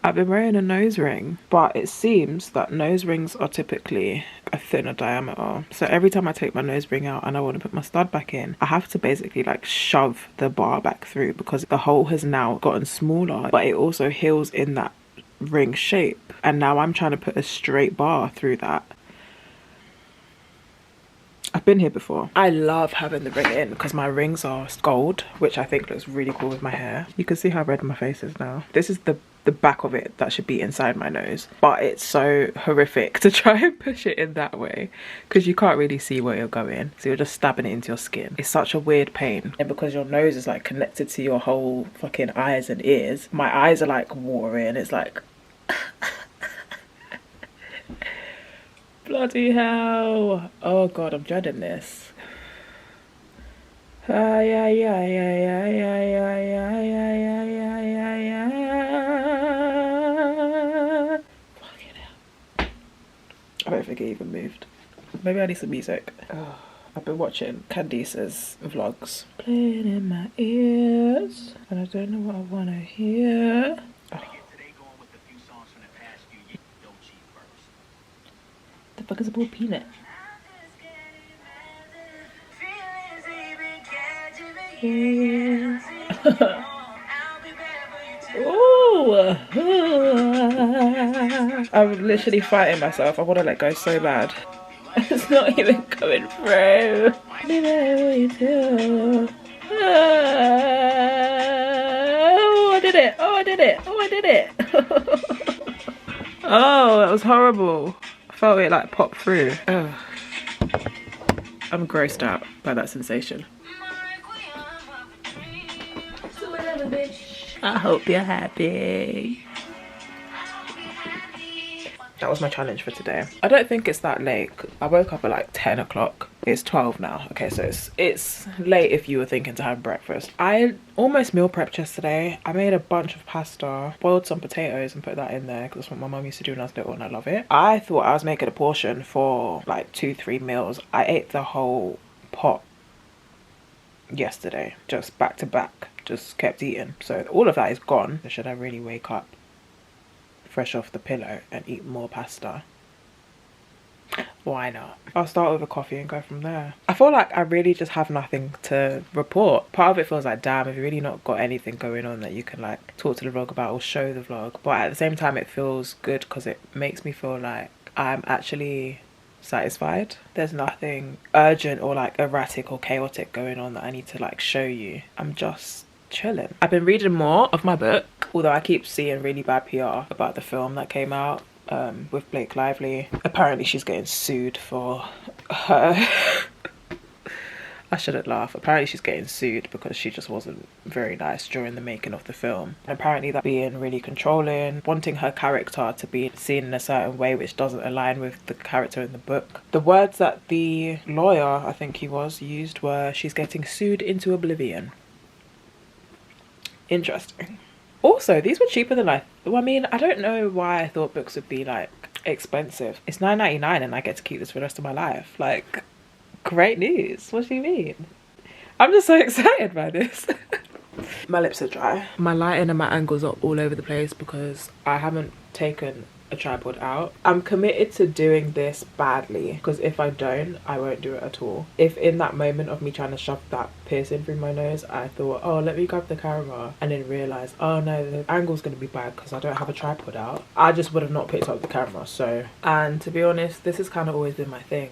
A: I've been wearing a nose ring, but it seems that nose rings are typically a thinner diameter. So every time I take my nose ring out and I want to put my stud back in, I have to basically like shove the bar back through, because the hole has now gotten smaller, but it also heals in that ring shape. And now I'm trying to put a straight bar through that. I've been here before. I love having the ring in because my rings are gold, which I think looks really cool with my hair. You can see how red my face is now. This is the back of it that should be inside my nose, but it's so horrific to try and push it in that way because you can't really see where you're going, so you're just stabbing it into your skin. It's such a weird pain, and because your nose is like connected to your whole fucking eyes and ears, my eyes are like watering. It's like bloody hell. Oh god, I'm dreading this. Yeah. Fucking hell. I don't think it even moved. Maybe I need some music. Oh, I've been watching Candice's vlogs. Playing in my ears, and I don't know what I want to hear. The fuck is a ball peanut? Ooh. I'm literally fighting myself. I want to let go so bad. not even coming through. Oh, I did it. Oh, I did it. Oh, I did it. Oh, that was horrible. I felt it like pop through. Ugh. I'm grossed out by that sensation. I hope you're happy. That was my challenge for today. I don't think it's that late. I woke up at like 10 o'clock. It's 12 now. Okay, so it's late if you were thinking to have breakfast. I almost meal prepped yesterday. I made a bunch of pasta, boiled some potatoes and put that in there because that's what my mum used to do when I was little and I love it. I thought I was making a portion for like 2-3 meals. I ate the whole pot yesterday, just back to back, just kept eating. So all of that is gone. Should I really wake up fresh off the pillow and eat more pasta? Why not? I'll start with a coffee and go from there. I feel like I really just have nothing to report. Part of it feels like, damn, have you really not got anything going on that you can like talk to the vlog about or show the vlog? But at the same time it feels good because it makes me feel like I'm actually satisfied. There's nothing urgent or like erratic or chaotic going on that I need to like show you. I'm just chilling. I've been reading more of my book, although I keep seeing really bad PR about the film that came out with Blake Lively. Apparently she's getting sued for her I shouldn't laugh. Apparently she's getting sued because she just wasn't very nice during the making of the film. And apparently that being really controlling, wanting her character to be seen in a certain way which doesn't align with the character in the book. The words that the lawyer, I think he was, used were, she's getting sued into oblivion. Interesting. Also, these were cheaper than I mean, I don't know why I thought books would be like expensive. It's $9.99 and I get to keep this for the rest of my life. Like, great news. What do you mean? I'm just so excited by this. My lips are dry. My lighting and my angles are all over the place because I haven't taken a tripod out. I'm committed to doing this badly because if I don't, I won't do it at all. If in that moment of me trying to shove that piercing through my nose, I thought, oh, let me grab the camera, and then realize, oh no, the angle's going to be bad because I don't have a tripod out, I just would have not picked up the camera. So, and to be honest, this has kind of always been my thing.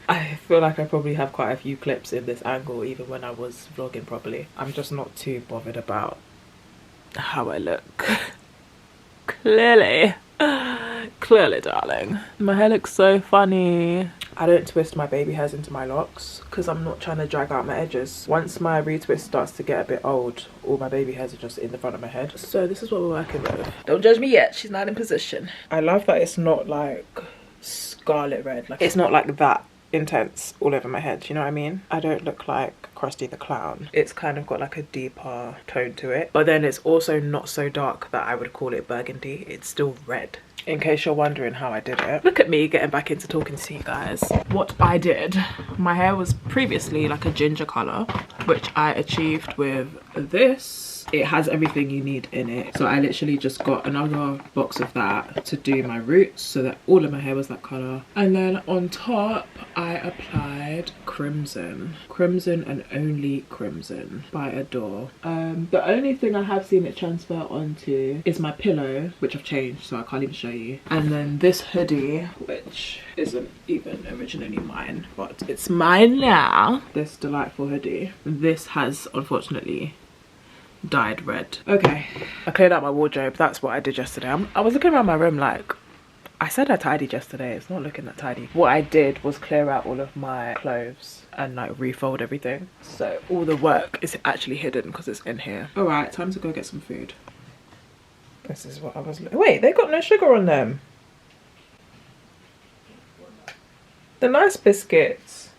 A: I feel like I probably have quite a few clips in this angle even when I was vlogging properly. I'm just not too bothered about how I look. Clearly, darling. My hair looks so funny. I don't twist my baby hairs into my locks because I'm not trying to drag out my edges. Once my retwist starts to get a bit old, all my baby hairs are just in the front of my head. So this is what we're working with. Don't judge me yet, she's not in position. I love that it's not like scarlet red. Like, it's not like that intense all over my head, you know what I mean? I don't look like Krusty the Clown. It's kind of got like a deeper tone to it, but then it's also not so dark that I would call it burgundy. It's still red. In case you're wondering how I did it, look at me getting back into talking to you guys. What I did, my hair was previously like a ginger color, which I achieved with this. It has everything you need in it, so I literally just got another box of that to do my roots so that all of my hair was that color. And then on top I applied crimson and only crimson by Adore. The only thing I have seen it transfer onto is my pillow, which I've changed so I can't even show you, and then this hoodie, which isn't even originally mine but it's mine now. This delightful hoodie, this has unfortunately dyed red. Okay, I cleared out my wardrobe. That's what I did yesterday. I was looking around my room like, I said I tidied yesterday, it's not looking that tidy. What I did was clear out all of my clothes and like refold everything, so all the work is actually hidden because it's in here. All right, time to go get some food. This is what I was wait, they got no sugar on them. The nice biscuits.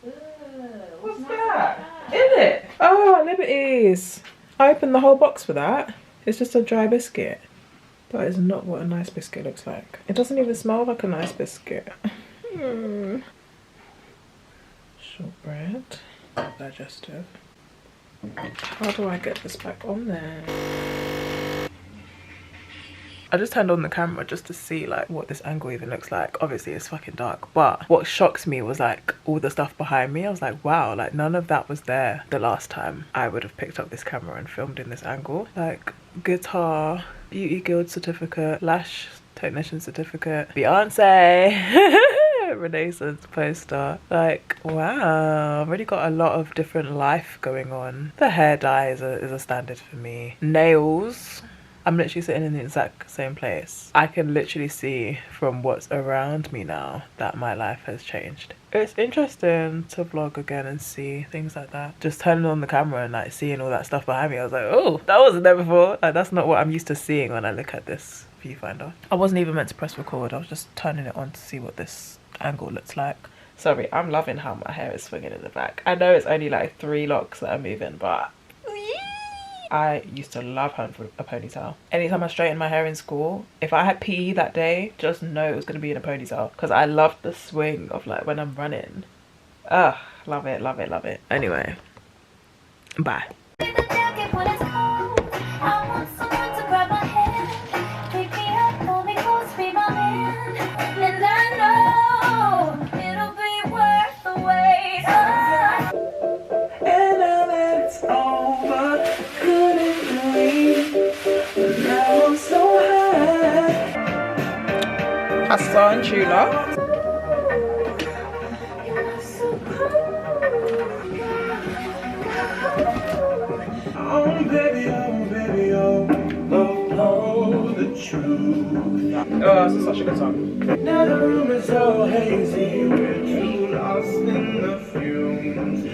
A: What's that? Is it? Oh, Liberties. I opened the whole box for that. It's just a dry biscuit. That is not what a nice biscuit looks like. It doesn't even smell like a nice biscuit. Shortbread. Digestive. How do I get this back on there? I just turned on the camera just to see like what this angle even looks like. Obviously it's fucking dark, but what shocks me was like all the stuff behind me. I was like, wow, like none of that was there the last time I would have picked up this camera and filmed in this angle. Like guitar, beauty guild certificate, lash technician certificate, Beyonce, Renaissance poster. Like, wow, I've already got a lot of different life going on. The hair dye is a standard for me. Nails, I'm literally sitting in the exact same place. I can literally see from what's around me now that my life has changed. It's interesting to vlog again and see things like that. Just turning on the camera and like seeing all that stuff behind me, I was like, oh, that wasn't there before. Like, that's not what I'm used to seeing when I look at this viewfinder. I wasn't even meant to press record. I was just turning it on to see what this angle looks like. Sorry, I'm loving how my hair is swinging in the back. I know it's only like 3 locks that are moving, but I used to love having a ponytail. Anytime I straightened my hair in school, if I had PE that day, just know it was going to be in a ponytail, because I loved the swing of like when I'm running. Ugh, love it, love it, love it. Anyway, bye. Hassan Chula.
C: Oh baby, oh, know the truth.
A: Oh, this is such a good song.
C: Now the room is so hazy, we're too lost in the fumes.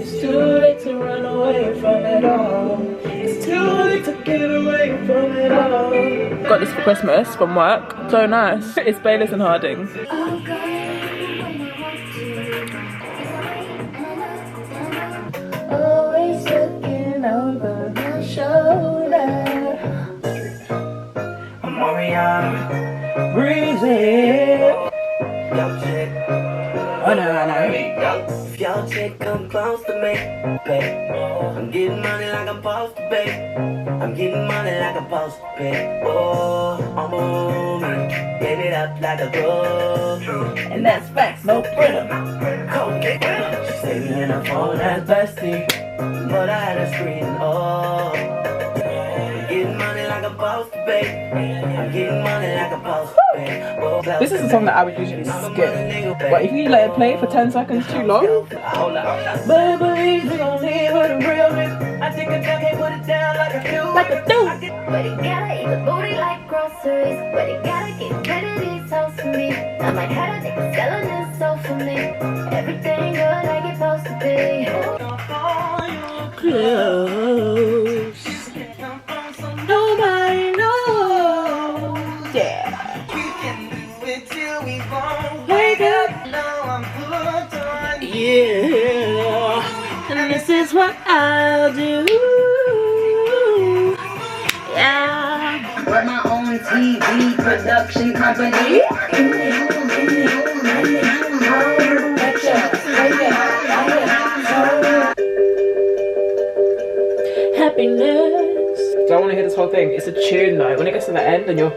C: It's too late to run away from it all. It's too late to get away from it all.
A: Got this for Christmas from work. So nice. It's Bayliss and Harding.
B: Always looking over my shoulder.
C: I'm Mariana, breezy. Yo, chick. Oh, no. If y'all chick come close to me, babe, I'm getting money like I'm supposed to be. I'm getting money like I'm supposed to be. Oh, I'm moving, get it up like a grocery. And that's facts, no printer. She say me in her phone, that's bestie. But I had a screen, oh. I'm getting money like I'm supposed to be. I'm getting money like I'm supposed to be. Oh,
A: This is a song that I would usually skip. But if you let it play for 10 seconds too long,
C: hold up. But believe we gon' leave with a real nigga. I think a girl can't put it down like a dude.
A: like a dude.
D: But he gotta eat the booty like groceries. But he gotta get rid of these hoes for me. I might have a nigga selling this soul for me. Everything good like it's supposed to be.
A: Close. Nobody knows. Yeah. Wake up. Yeah. And this is what I'll do. Yeah.
E: Run my own TV production company.
A: Happiness. Don't want to hear this whole thing. It's a tune though. When it gets to the end and you're...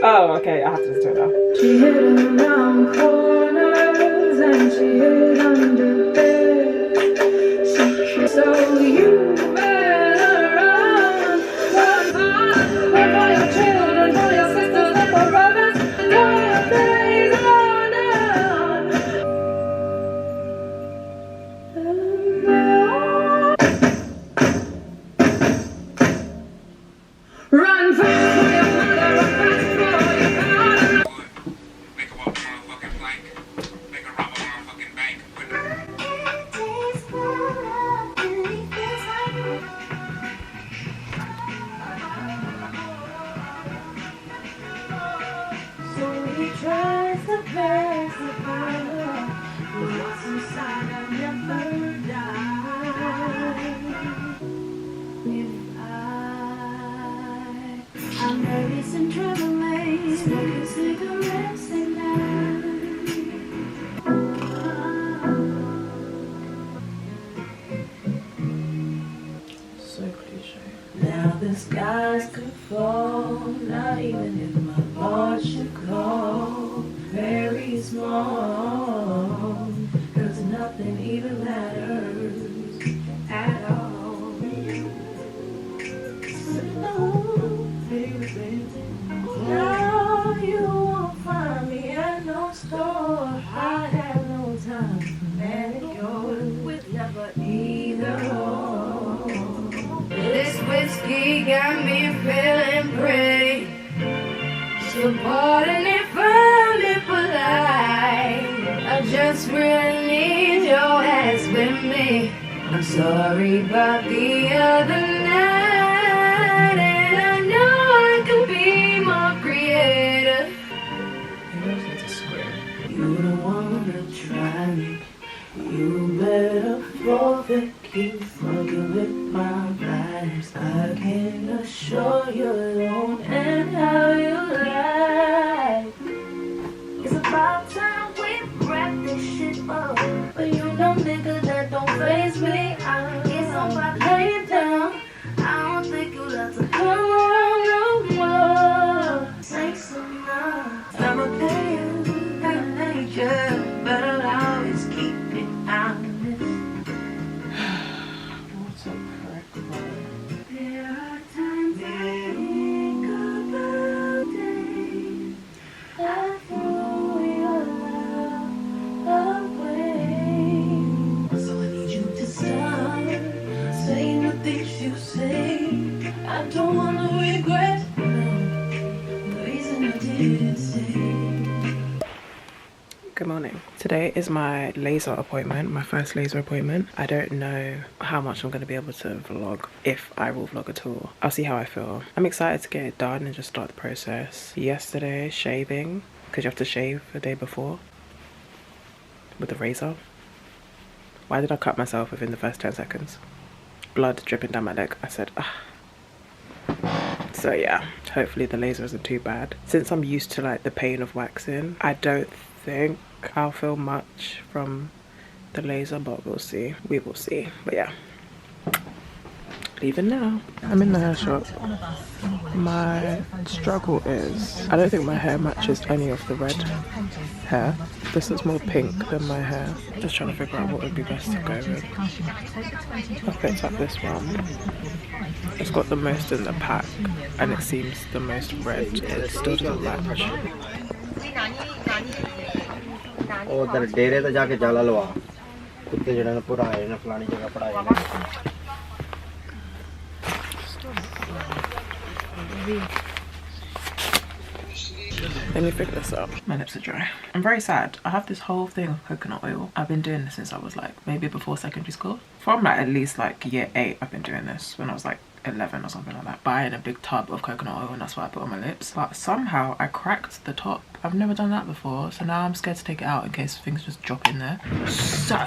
A: Oh, okay. I have to listen to it now.
B: She hid around corners and she hid under bed. So you better run for your children, for your sisters and for brothers. Your days are done. Run fast for your mother, run fast for your father.
F: Make a walk on a fucking plank. Make a rob on a fucking bank.
B: So he tries to pacify her, but what's inside will never die. If I'm nervous and trembling, smoking cigarettes at night.
A: So cliche.
B: Now the skies could fall, not even if my heart should call. Very small, 'cause nothing even matters at all. So, baby, now you
D: have no time for manicure with never either or. This whiskey got me feeling pretty. So pardon if I'm impolite. I just really need your ass with me. I'm sorry about the other night, and I know I could be more creative. You don't wanna try me. You better forfeit, keep fucking with my vibes. I can assure you alone and how you like. It's about time we wrap this shit up. But you know, nigga, that don't faze me. I guess I'm about to lay it down. I don't think you'll have to come around no more. Say some now. I'm a player, good nature, but I'll always keep it honest.
A: What's up, correct?
D: There are times I think about days I threw your love away. So I need you to stop saying the things you say. I don't wanna regret the reason you didn't say.
A: Good morning. Today is my laser appointment, my first laser appointment. I don't know how much I'm going to be able to vlog, if I will vlog at all. I'll see how I feel. I'm excited to get it done and just start the process. Yesterday, shaving, because you have to shave the day before with a razor. Why did I cut myself within the first 10 seconds? Blood dripping down my leg. I said, ah. So yeah, hopefully the laser isn't too bad. Since I'm used to like the pain of waxing, I don't think I'll feel much from the laser, but we'll see. We will see. But yeah, leaving now. I'm in the hair shop. My struggle is I don't think my hair matches any of the red hair. This is more pink than my hair. Just trying to figure out what would be best to go with. I picked up this one. It's got the most in the pack and it seems the most red. It still doesn't match.
G: उधर डेरे तो जाके जाला लवा कुत्ते जड़े ने पूरा आए ने फलानी जगह पढ़ाए ने
A: Let me figure this out. My lips are dry. I'm very sad. I have this whole thing of coconut oil. I've been doing this since I was like maybe before secondary school. From like at least like year 8 I've been doing this, when I was like 11 or something like that. Buying a big tub of coconut oil and that's what I put on my lips. But somehow I cracked the top. I've never done that before, so now I'm scared to take it out in case things just drop in there. So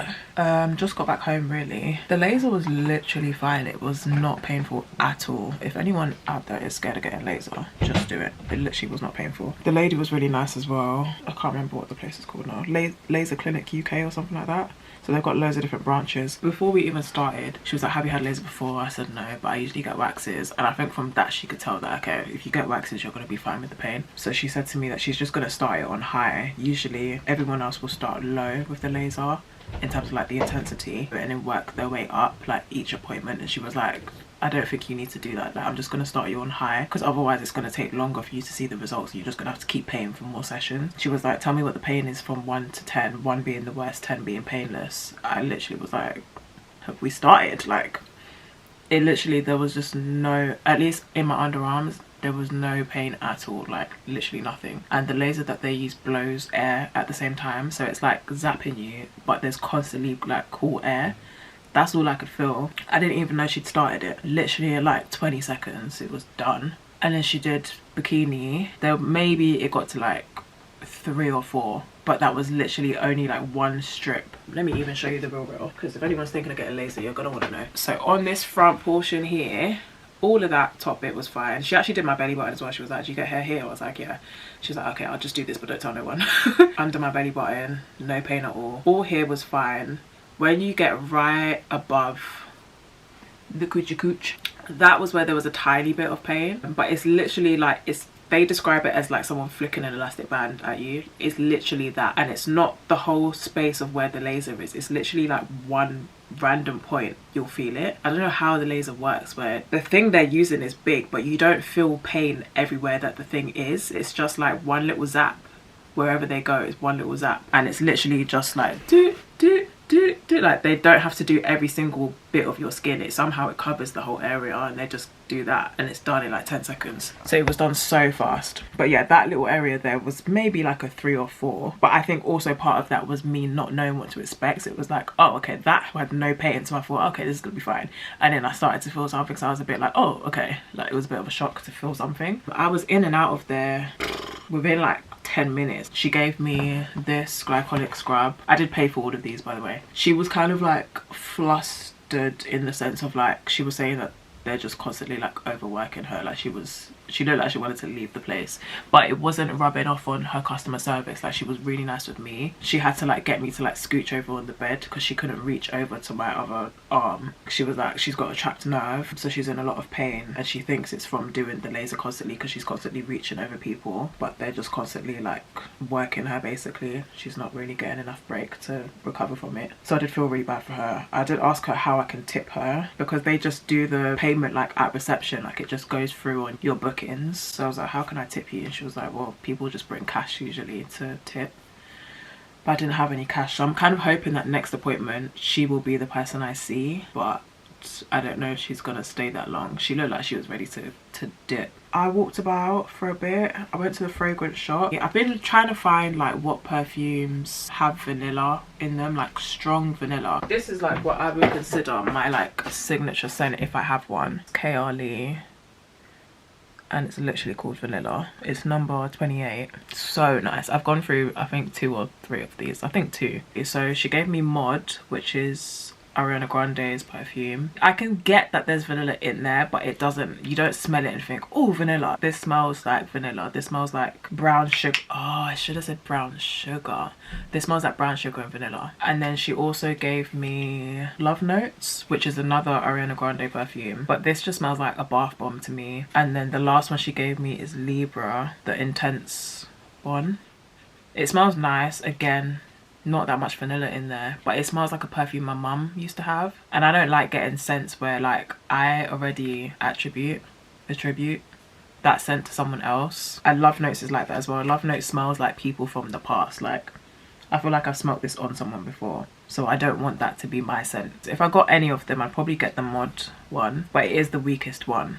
A: just got back home really. The laser was literally fine. It was not painful at all. If anyone out there is scared of getting laser, just do it. It literally was not painful. The lady was really nice as well. I can't remember what the place is called now. Laser Clinic UK or something like that. So they've got loads of different branches. Before we even started, she was like, have you had laser before? I said no, but I usually get waxes. And I think from that she could tell that, okay, if you get waxes, you're going to be fine with the pain. So she said to me that she's just going to start it on high. Usually everyone else will start low with the laser in terms of like the intensity and then work their way up like each appointment. And she was like, I don't think you need to do that. Like, I'm just going to start you on high because otherwise it's going to take longer for you to see the results. You're just going to have to keep paying for more sessions. She was like, tell me what the pain is from 1 to 10, 1 being the worst, 10 being painless. I literally was like, have we started? Like, it literally, there was just no, at least in my underarms, there was no pain at all, like literally nothing. And the laser that they use blows air at the same time, so it's like zapping you, but there's constantly like cool air. That's all I could feel. I didn't even know she'd started it. Literally in like 20 seconds it was done. And then she did bikini. There maybe it got to like 3 or 4, but that was literally only like 1 strip. Let me even show you the real because if anyone's thinking of getting laser, you're gonna want to know. So on this front portion here, all of that top bit was fine. She actually did my belly button as well. She was like, do you get hair here? I was like, yeah. She was like, okay, I'll just do this, but don't tell no one. Under my belly button, no pain at all. All here was fine. When you get right above the coochie cooch, that was where there was a tiny bit of pain, but it's literally like, they describe it as like someone flicking an elastic band at you. It's literally that, and it's not the whole space of where the laser is. It's literally like one random point you'll feel it. I don't know how the laser works, where the thing they're using is big, but you don't feel pain everywhere that the thing is. It's just like one little zap wherever they go is one little zap, and it's literally just like do do do do, like they don't have to do every single bit of your skin. It somehow it covers the whole area, and they just do that and it's done in like 10 seconds. So it was done so fast. But yeah, that little area there was maybe like a 3 or 4, but I think also part of that was me not knowing what to expect. So it was like, oh okay, that had no pain, so I thought okay, this is gonna be fine, and then I started to feel something, so I was a bit like, oh okay, like it was a bit of a shock to feel something. But I was in and out of there within like 10 minutes. She gave me this glycolic scrub. I did pay for all of these, by the way. She was kind of like flustered in the sense of like, she was saying that they're just constantly like overworking her. Like she looked like she wanted to leave the place, but it wasn't rubbing off on her customer service. Like she was really nice with me. She had to like get me to like scooch over on the bed because she couldn't reach over to my other arm. She was like, she's got a trapped nerve, so she's in a lot of pain, and she thinks it's from doing the laser constantly because she's constantly reaching over people, but they're just constantly like working her basically. She's not really getting enough break to recover from it. So I did feel really bad for her. I did ask her how I can tip her because they just do the payment like at reception, like it just goes through on your bookings. So I was like, how can I tip you? And she was like, well, people just bring cash usually to tip, but I didn't have any cash. So I'm kind of hoping that next appointment she will be the person I see, but I don't know if she's gonna stay that long. She looked like she was ready to dip. I walked about for a bit. I went to the fragrance shop. I've been trying to find like what perfumes have vanilla in them, like strong vanilla. This is like what I would consider my like signature scent if I have one. KR Lee, and it's literally called vanilla. It's number 28. So nice. I've gone through I think 2 or 3 of these. I think 2. So she gave me Mod, which is Ariana Grande's perfume. I can get that there's vanilla in there, but it doesn't, you don't smell it and think, oh, vanilla. This smells like vanilla. This smells like brown sugar. Oh, I should have said brown sugar. This smells like brown sugar and vanilla. And then she also gave me Love Notes, which is another Ariana Grande perfume, but this just smells like a bath bomb to me. And then the last one she gave me is Libra, the intense one. It smells nice. Again, not that much vanilla in there, but it smells like a perfume my mum used to have, and I don't like getting scents where like I already attribute that scent to someone else. And Love Notes is like that as well. Love Notes smells like people from the past. Like I feel like I've smelled this on someone before, so I don't want that to be my scent. If I got any of them, I'd probably get the Mod one, but it is the weakest one.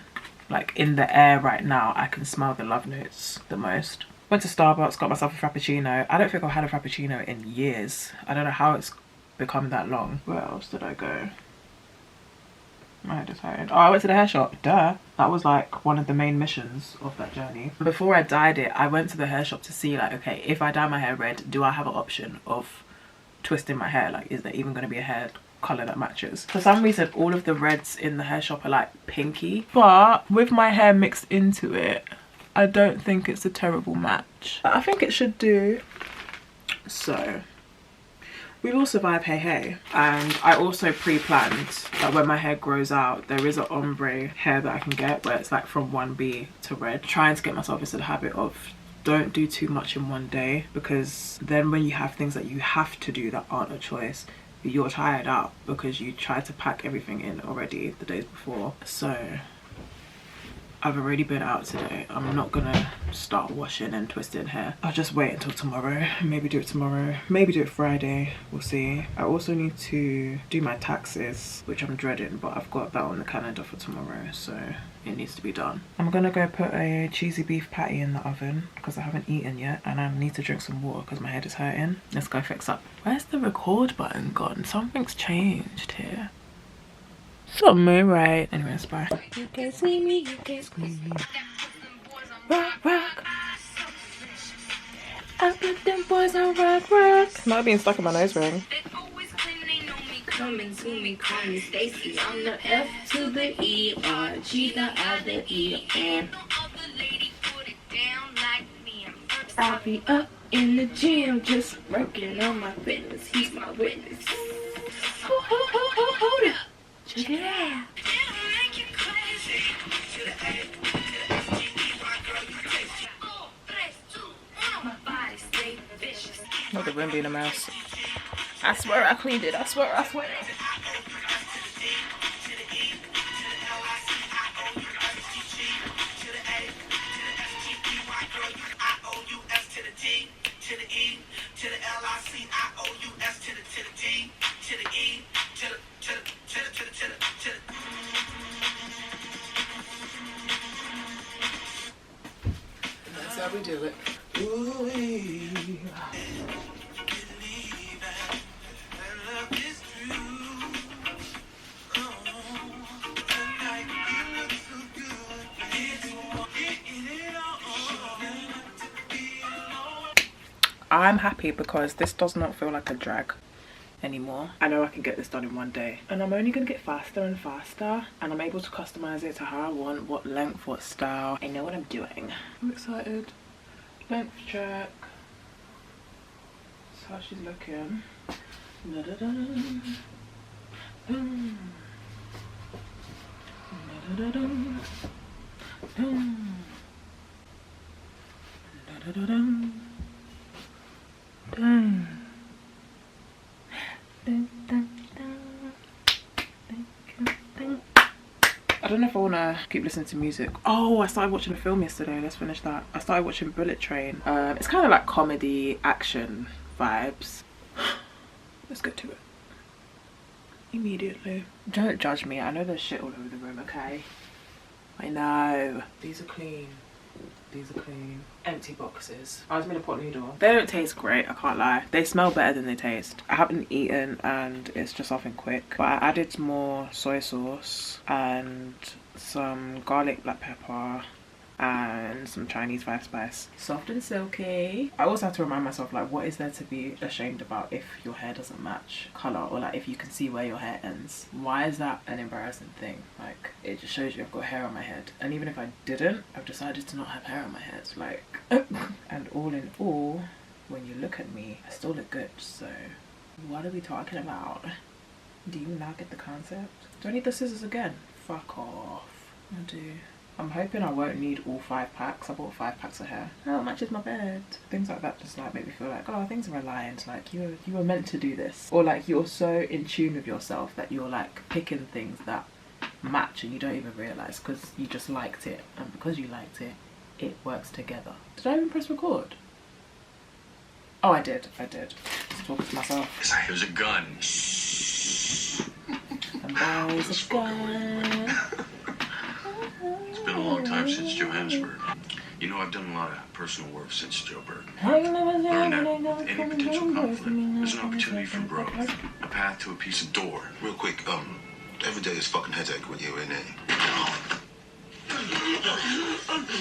A: Like in the air right now, I can smell the Love Notes the most. Went to Starbucks, got myself a Frappuccino. I don't think I've had a Frappuccino in years. I don't know how it's become that long. Where else did I go? My head is hurting. Oh, I went to the hair shop. Duh. That was like one of the main missions of that journey. Before I dyed it, I went to the hair shop to see like, okay, if I dye my hair red, do I have an option of twisting my hair? Like, is there even going to be a hair colour that matches? For some reason, all of the reds in the hair shop are like pinky, but with my hair mixed into it, I don't think it's a terrible match. I think it should do. So we will survive, hey hey. And I also pre-planned that when my hair grows out, there is an ombre hair that I can get where it's like from 1B to red. Trying to get myself into the habit of don't do too much in one day, because then when you have things that you have to do that aren't a choice, you're tired out because you tried to pack everything in already the days before. So I've already been out today. I'm not gonna start washing and twisting hair. I'll just wait until tomorrow. Maybe do it tomorrow, maybe do it Friday, we'll see. I also need to do my taxes, which I'm dreading, but I've got that on the calendar for tomorrow, so it needs to be done. I'm gonna go put a cheesy beef patty in the oven because I haven't eaten yet, and I need to drink some water because my head is hurting. Let's go fix up. Where's the record button gone? Something's changed here. Something right. Anyways, bye. You can't see me, you can't squeeze me. Rock, rock. I put them boys on rock, rock. Might have been stuck in my nose ring.
E: Coming to me, call me Stacy. I'm the F to the E, R, G the I, the E, and I'll be up in the gym, just working on my fitness. He's my witness. Hold up. Check it out.
A: Look at the room being a mess. I swear I cleaned it. I swear, I swear. do it. Ooh-wee. I'm happy because this does not feel like a drag anymore. I know I can get this done in one day, and I'm only gonna get faster and faster, and I'm able to customize it to how I want, what length, what style. I know what I'm doing. I'm excited. Length check. That's how she's looking. Da-da-da. Boom. Da-da-da-da. Boom. Da-da-da-da. Dang. I don't know if I want to keep listening to music. Oh, I started watching a film yesterday. Let's finish that. I started watching Bullet Train. It's kind of like comedy action vibes. Let's get to it immediately. Don't judge me. I know there's shit all over the room, okay? I know. These are clean. These are clean. Empty boxes. I was made a pot noodle. They don't taste great, I can't lie. They smell better than they taste. I haven't eaten and it's just something quick. But I added more soy sauce and some garlic black pepper and some Chinese 5-spice. Soft and silky. I also have to remind myself, like, what is there to be ashamed about if your hair doesn't match colour, or like if you can see where your hair ends? Why is that an embarrassing thing? Like, it just shows you I've got hair on my head. And even if I didn't, I've decided to not have hair on my head. Like, and all in all, when you look at me, I still look good. So what are we talking about? Do you not get the concept? Do I need the scissors again? Fuck off. I do. I'm hoping I won't need all 5 packs. I bought 5 packs of hair. Oh, it matches my bed. Things like that just like make me feel like, oh, things are aligned. Like you were meant to do this. Or like you're so in tune with yourself that you're like picking things that match and you don't even realise because you just liked it. And because you liked it, it works together. Did I even press record? Oh, I did. Just talking to myself.
C: Here's a gun.
A: And there's a gun.
C: It's been a long time since Johannesburg. You know, I've done a lot of personal work since Joburg.
A: Learn
C: Learned that with any potential conflict, there's an opportunity for growth, a path to a piece of door.
H: Real quick, every day is fucking headache when you're in it.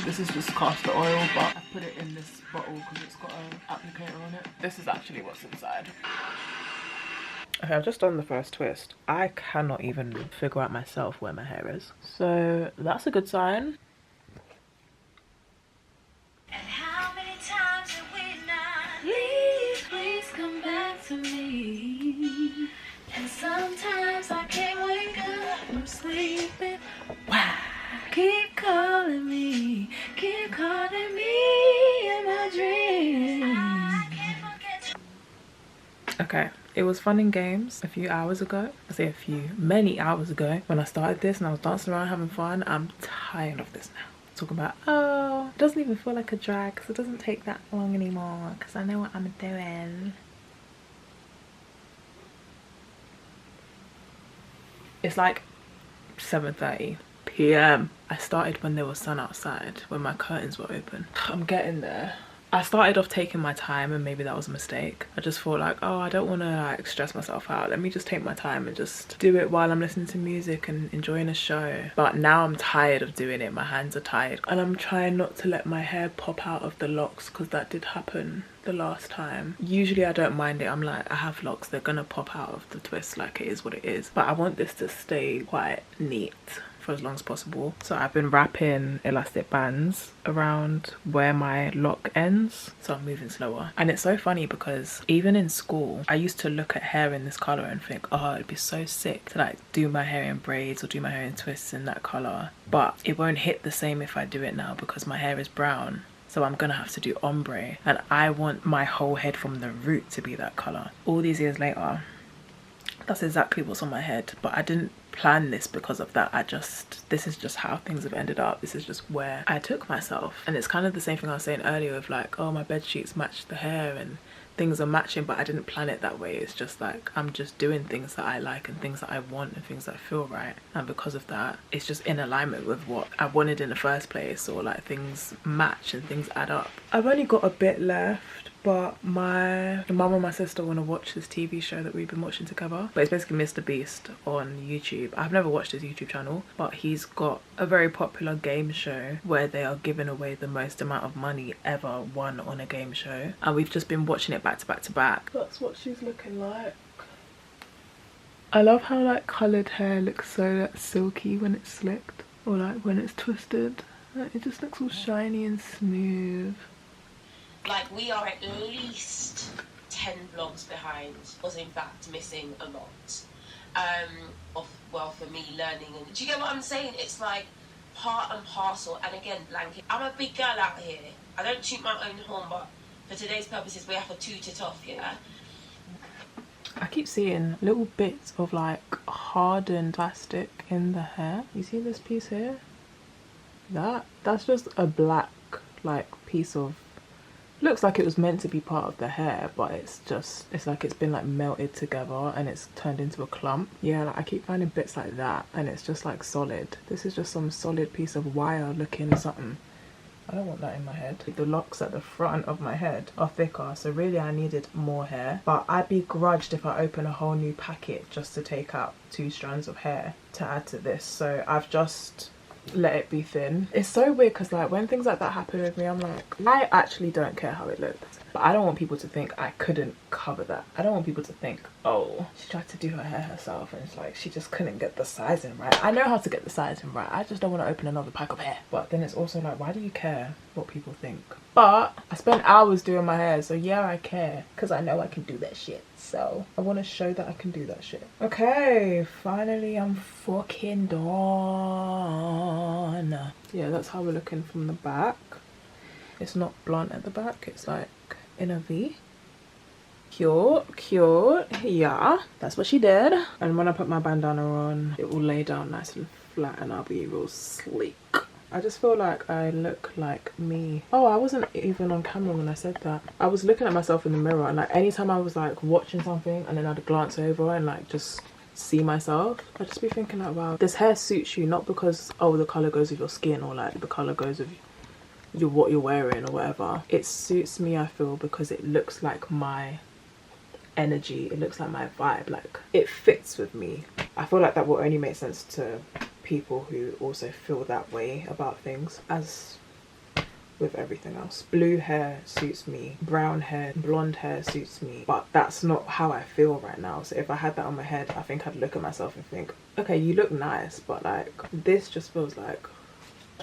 A: This is just castor oil, but I put it in this bottle because it's got an applicator on it. This is actually what's inside. Okay, I've just done the first twist. I cannot even figure out myself where my hair is. So that's a good sign.
D: And how many times have we not? Please, please come back to me. And sometimes I can't wake up from sleeping.
A: Wow.
D: Keep calling me in my dreams.
A: Okay, it was fun and games a few hours ago. I say many hours ago when I started this and I was dancing around having fun. I'm tired of this now. Talking about, oh, it doesn't even feel like a drag because it doesn't take that long anymore because I know what I'm doing. It's like 7:30 p.m. I started when there was sun outside, when my curtains were open. I'm getting there. I started off taking my time and maybe that was a mistake. I just thought like, oh, I don't want to like stress myself out. Let me just take my time and just do it while I'm listening to music and enjoying a show. But now I'm tired of doing it. My hands are tired. And I'm trying not to let my hair pop out of the locks because that did happen the last time. Usually I don't mind it. I'm like, I have locks. They're gonna pop out of the twist, like it is what it is. But I want this to stay quite neat for as long as possible. So I've been wrapping elastic bands around where my lock ends, so I'm moving slower. And it's so funny because even in school I used to look at hair in this color and think, oh, it'd be so sick to like do my hair in braids or do my hair in twists in that color, but it won't hit the same if I do it now because my hair is brown. So I'm gonna have to do ombre and I want my whole head from the root to be that color. All these years later, that's exactly what's on my head, but I didn't plan this because of that. This is just how things have ended up. This is just where I took myself. And it's kind of the same thing I was saying earlier of like, oh, my bed sheets match the hair and things are matching, but I didn't plan it that way. It's just like I'm just doing things that I like and things that I want and things that feel right, and because of that it's just in alignment with what I wanted in the first place, or like things match and things add up. I've only got a bit left, but my mum and my sister want to watch this TV show that we've been watching together, but it's basically Mr. Beast on YouTube. I've never watched his YouTube channel, but he's got a very popular game show where they are giving away the most amount of money ever won on a game show, and we've just been watching it back to back to back. That's what she's looking like. I love how like coloured hair looks so like silky when it's slicked, or like when it's twisted. Like, it just looks all shiny and smooth.
I: Like, we are at least 10 vlogs behind, was in fact missing a lot. Well, for me, learning. And do you get what I'm saying? It's like part and parcel. And again, blanket. I'm a big girl out here. I don't toot my own horn, but for today's purposes, we have to toot it off, yeah?
A: I keep seeing little bits of like hardened plastic in the hair. You see this piece here? That's just a black like piece of, looks like it was meant to be part of the hair, but it's like it's been like melted together and it's turned into a clump. Yeah, like I keep finding bits like that and it's just like solid. This is just some solid piece of wire looking something. I don't want that in my head. The locks at the front of my head are thicker, so really I needed more hair, but I'd be grudged if I open a whole new packet just to take out 2 strands of hair to add to this. So I've just let it be thin. It's so weird because like when things like that happen with me, I'm like, I actually don't care how it looks, but I don't want people to think I couldn't cover that. I don't want people to think, oh, she tried to do her hair herself and it's like she just couldn't get the sizing right. I know how to get the sizing right, I just don't want to open another pack of hair. But then it's also like, why do you care what people think? But I spent hours doing my hair, so yeah, I care because I know I can do that shit. So I want to show that I can do that shit. Okay, finally I'm fucking done. Yeah, that's how we're looking from the back. It's not blunt at the back, it's like in a V. Cute, yeah, that's what she did. And when I put my bandana on, it will lay down nice and flat and I'll be real sleek. I just feel like I look like me. Oh, I wasn't even on camera when I said that. I was looking at myself in the mirror, and like anytime I was like watching something and then I'd glance over and like just see myself, I'd just be thinking like, wow, this hair suits you, not because, oh, the colour goes with your skin or like the colour goes with what you're wearing or whatever. It suits me, I feel, because it looks like my energy, it looks like my vibe, like it fits with me. I feel like that will only make sense to people who also feel that way about things, as with everything else. Blue hair suits me, brown hair, blonde hair suits me, but that's not how I feel right now. So if I had that on my head, I think I'd look at myself and think, okay, you look nice, but like this just feels like.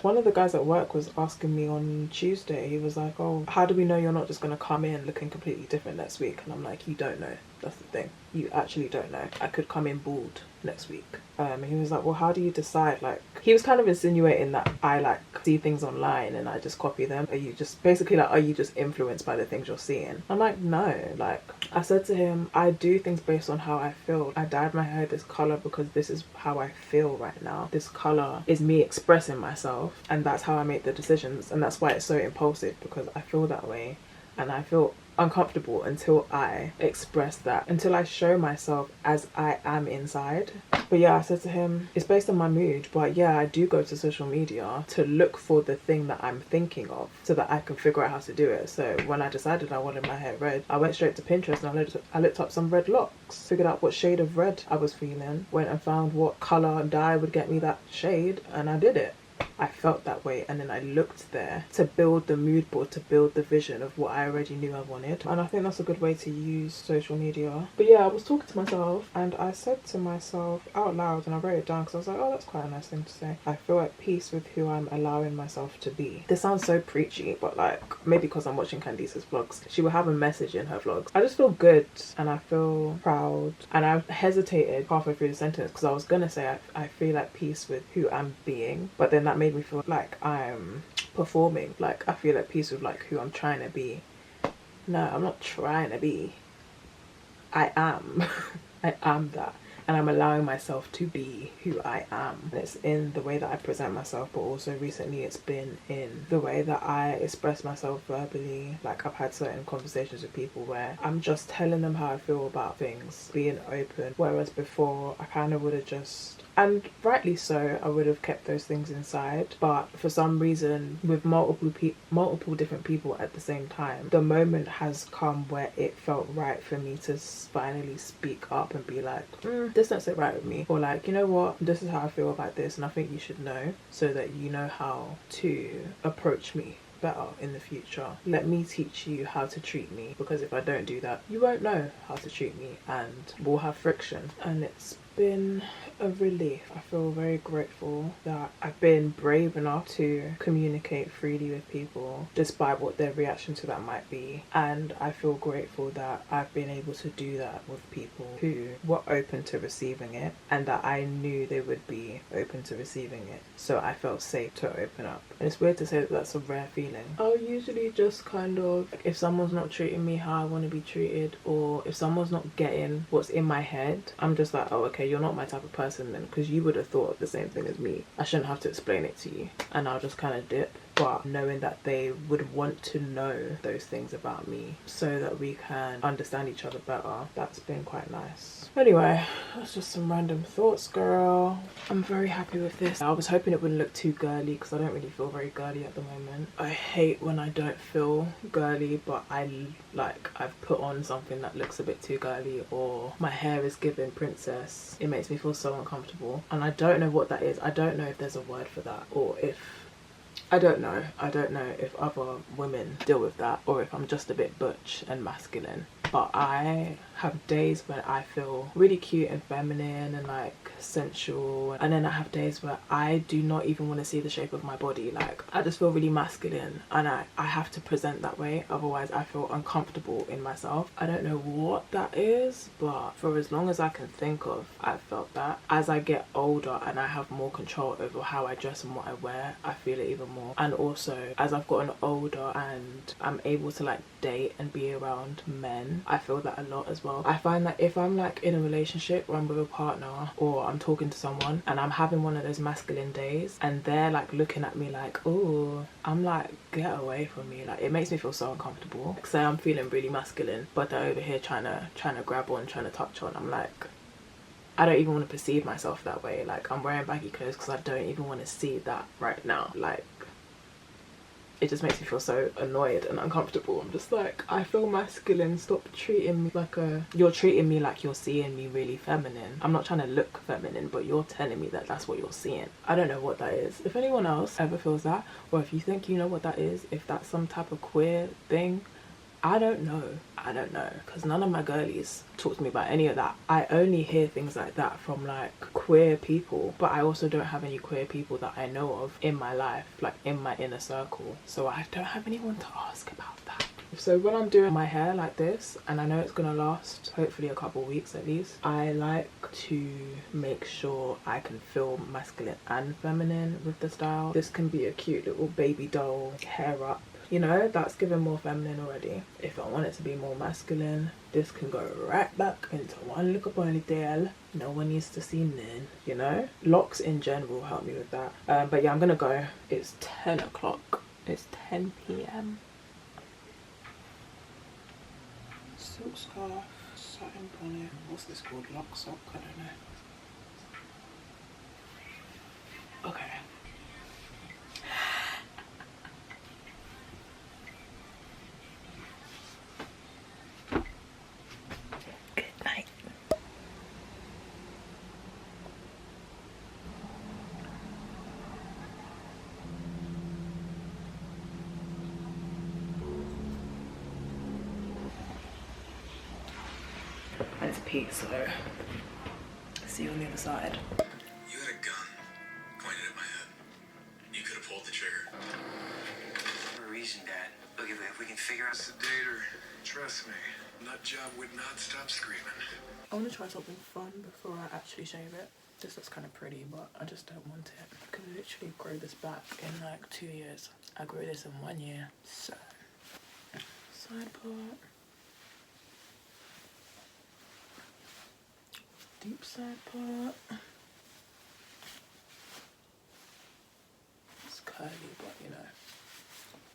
A: One of the guys at work was asking me on Tuesday, he was like, oh, how do we know you're not just going to come in looking completely different next week? And I'm like, you don't know. That's the thing. You actually don't know. I could come in bald next week. And he was like, well, how do you decide? Like, he was kind of insinuating that I like see things online and I just copy them. Are you just basically like, are you just influenced by the things you're seeing? I'm like, no. Like, I said to him, I do things based on how I feel. I dyed my hair this color because this is how I feel right now. This color is me expressing myself, and that's how I make the decisions. And that's why it's so impulsive, because I feel that way and I feel uncomfortable until I express that, until I show myself as I am inside. But yeah, I said to him, it's based on my mood, but yeah, I do go to social media to look for the thing that I'm thinking of so that I can figure out how to do it. So when I decided I wanted my hair red, I went straight to Pinterest and I looked up some red locks, figured out what shade of red I was feeling, went and found what color dye would get me that shade, and I did it. I felt that way, and then I looked there to build the mood board, to build the vision of what I already knew I wanted. And I think that's a good way to use social media. But yeah, I was talking to myself and I said to myself out loud, and I wrote it down because I was like, oh, that's quite a nice thing to say. I feel at peace with who I'm allowing myself to be. This sounds so preachy, but like maybe because I'm watching Candice's vlogs, she will have a message in her vlogs. I just feel good and I feel proud, and I hesitated halfway through the sentence because I was gonna say I feel at peace with who I'm being, but then that made me feel like I'm performing. Like I feel at peace with like who I'm trying to be. No, I'm not trying to be. I am. I am that. and I'm allowing myself to be who I am. And it's in the way that I present myself, but also recently it's been in the way that I express myself verbally. Like I've had certain conversations with people where I'm just telling them how I feel about things, being open, whereas before I kind of would have just, and rightly so, I would have kept those things inside. But for some reason, with multiple different people at the same time, the moment has come where it felt right for me to finally speak up and be like, this don't sit right with me, or like, you know what, this is how I feel about this, and I think you should know, so that you know how to approach me better in the future. Let me teach you how to treat me, because if I don't do that, you won't know how to treat me, and we'll have friction. And it's been a relief. I feel very grateful that I've been brave enough to communicate freely with people despite what their reaction to that might be, and I feel grateful that I've been able to do that with people who were open to receiving it, and that I knew they would be open to receiving it, so I felt safe to open up. And it's weird to say that that's a rare feeling. I'll usually just kind of, if someone's not treating me how I want to be treated, or if someone's not getting what's in my head, I'm just like, oh okay, you're not my type of person then, because you would have thought of the same thing as me. I shouldn't have to explain it to you, and I'll just kind of dip. But knowing that they would want to know those things about me so that we can understand each other better, that's been quite nice. Anyway, that's just some random thoughts, girl. I'm very happy with this. I was hoping it wouldn't look too girly, because I don't really feel very girly at the moment. I hate when I don't feel girly, but I've put on something that looks a bit too girly, or my hair is giving princess. It makes me feel so uncomfortable, and I don't know what that is. I don't know if there's a word for that, or if I don't know if other women deal with that, or if I'm just a bit butch and masculine. But I have days when I feel really cute and feminine and like sensual, and then I have days where I do not even want to see the shape of my body. Like I just feel really masculine, and I have to present that way, otherwise I feel uncomfortable in myself. I don't know what that is, but for as long as I can think of, I've felt that. As I get older and I have more control over how I dress and what I wear, I feel it even more. And also as I've gotten older and I'm able to like date and be around men, I feel that a lot as well. I find that if I'm like in a relationship or I'm with a partner or I'm talking to someone and I'm having one of those masculine days and they're like looking at me like, oh, I'm like, get away from me. Like it makes me feel so uncomfortable. Like say I'm feeling really masculine, but they're over here trying to grab on, trying to touch on. I'm like, I don't even want to perceive myself that way. Like I'm wearing baggy clothes because I don't even want to see that right now. Like it just makes me feel so annoyed and uncomfortable. I'm just like, I feel masculine, stop treating me like you're treating me like you're seeing me really feminine. I'm not trying to look feminine, but you're telling me that that's what you're seeing. I don't know what that is. If anyone else ever feels that, or if you think you know what that is, if that's some type of queer thing, I don't know, because none of my girlies talk to me about any of that. I only hear things like that from like queer people, but I also don't have any queer people that I know of in my life, like in my inner circle, so I don't have anyone to ask about that. So when I'm doing my hair like this, and I know it's gonna last hopefully a couple weeks at least, I like to make sure I can feel masculine and feminine with the style. This can be a cute little baby doll hair up, you know, that's giving more feminine already. If I want it to be more masculine, this can go right back into one little ponytail. No one needs to see none, you know. Locks in general help me with that. But yeah, I'm gonna go. It's 10 o'clock. It's 10 p.m. Silk scarf, satin bonnet. What's this called? Lock sock? I don't know. Okay. It's Pete, so see you on the other side.
F: You had a gun pointed at my head. You could have pulled the trigger.
J: For a reason, Dad. Look, if we can figure out...
F: Sedate her. Trust me. Nut job would not stop screaming.
A: I want to try something fun before I actually shave it. This looks kind of pretty, but I just don't want it. I could literally grow this back in like 2 years. I grew this in 1 year. So, side part. deep side part. It's curly, but you know,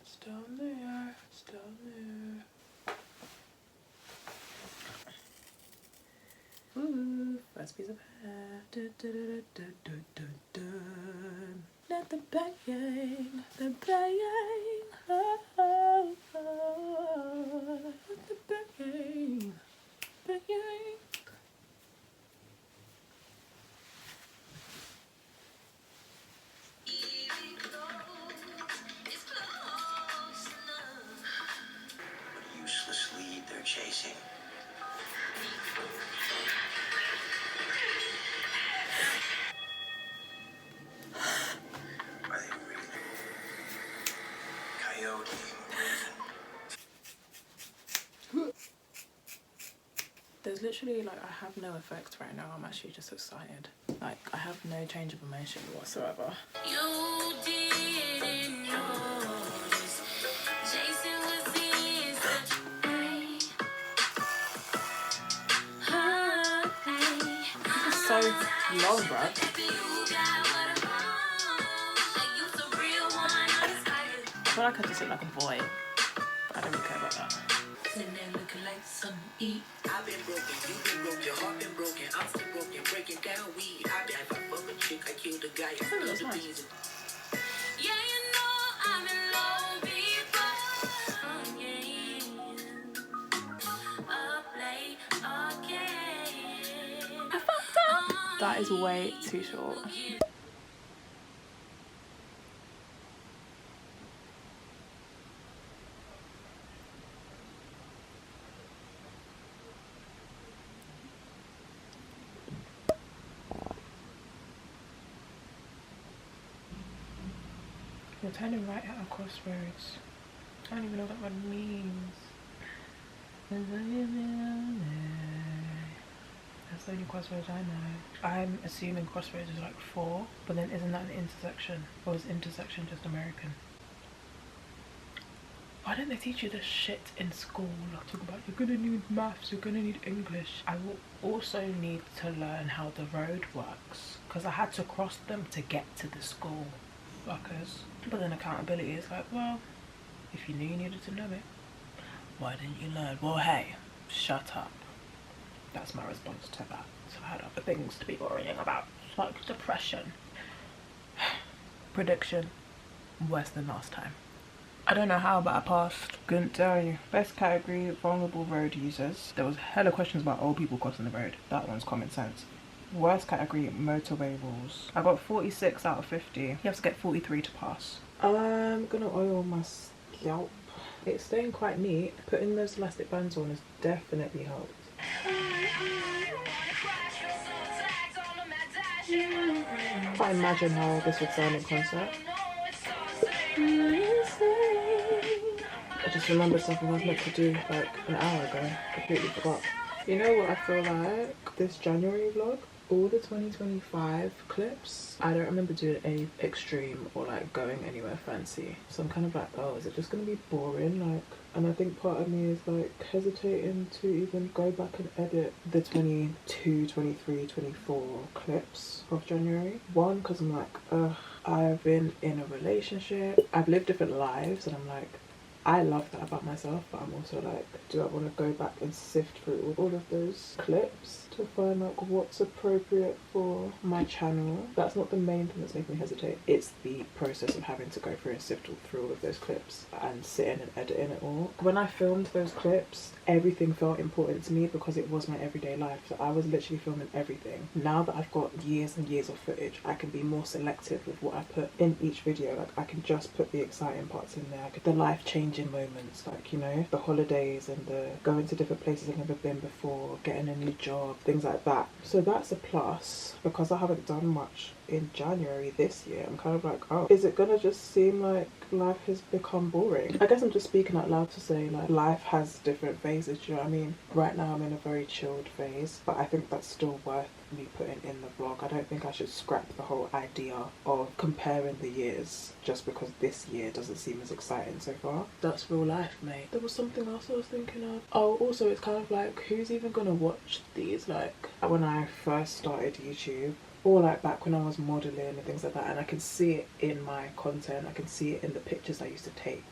A: it's down there, it's down there. Ooh, first piece of hair. Dun, dun, dun, dun, dun, dun, dun. Let the banging, the banging, oh, oh, oh. Let the banging, banging.
J: Useless lead they're chasing. Are they really? Coyote.
A: There's literally like, I have no effects right now. I'm actually just excited. Like, I have no change of emotion whatsoever.
D: You didn't notice. Jason was in such a way.
A: This is so long, bruh. I feel like I just look like a boy, but I don't really care about that.
D: Sitting there looking like something to eat.
J: I've been broken, you've been broken, your heart been broken, I'm still broken, breaking down weed. I've been, if I fuck a chick, I killed a guy, I love the beans.
D: Yeah, you know I'm in love before. Up late again.
A: I fucked up. That is way too short. You're turning right at a crossroads. I don't even know what that word means. That's the only crossroads I know. I'm assuming crossroads is like 4, but then isn't that an intersection? Or is intersection just American? Why don't they teach you this shit in school? Like, talk about you're gonna need maths, you're gonna need English. I will also need to learn how the road works, because I had to cross them to get to the school. Fuckers. But then accountability is like, well, if you knew you needed to know it, why didn't you learn? Well, hey, shut up. That's my response to that. So I had other things to be worrying about, like depression. Prediction, worse than last time. I don't know how, but I passed. Couldn't tell you. Best category, vulnerable road users. There was hella questions about old people crossing the road. That one's common sense. Worst category, motorway rules. I got 46 out of 50. You have to get 43 to pass. I'm gonna oil my scalp. It's staying quite neat. Putting those elastic bands on has definitely helped. I can't imagine how this would sound in concert. I just remembered something I was meant to do like an hour ago. Completely forgot. You know what I feel like? This January vlog, all the 2025 clips, I don't remember doing any extreme or like going anywhere fancy. So I'm kind of like, oh, is it just gonna be boring? Like, and I think part of me is like hesitating to even go back and edit the 22, 23, 24 clips of January. One, because I'm like, ugh, I've been in a relationship, I've lived different lives, and I'm like, I love that about myself, but I'm also like, do I want to go back and sift through all of those clips to find like what's appropriate for my channel? That's not the main thing that's making me hesitate. It's the process of having to go through and sift through all of those clips and sitting and editing it all. When I filmed those clips, everything felt important to me because it was my everyday life. So I was literally filming everything. Now that I've got years and years of footage, I can be more selective with what I put in each video. Like, I can just put the exciting parts in there, the life-changing moments, like, you know, the holidays and the going to different places I've never been before, getting a new job, things like that. So that's a plus. Because I haven't done much in January this year, I'm kind of like, oh, is it gonna just seem like life has become boring? I guess I'm just speaking out loud to say, like, life has different phases, do you know what I mean? Right now I'm in a very chilled phase, but I think that's still worth me putting in the vlog. I don't think I should scrap the whole idea of comparing the years just because this year doesn't seem as exciting so far. That's real life, mate. There was something else I was thinking of. Oh, also it's kind of like, who's even gonna watch these? Like when I first started YouTube, or like back when I was modeling and things like that, and I can see it in my content, I can see it in the pictures I used to take.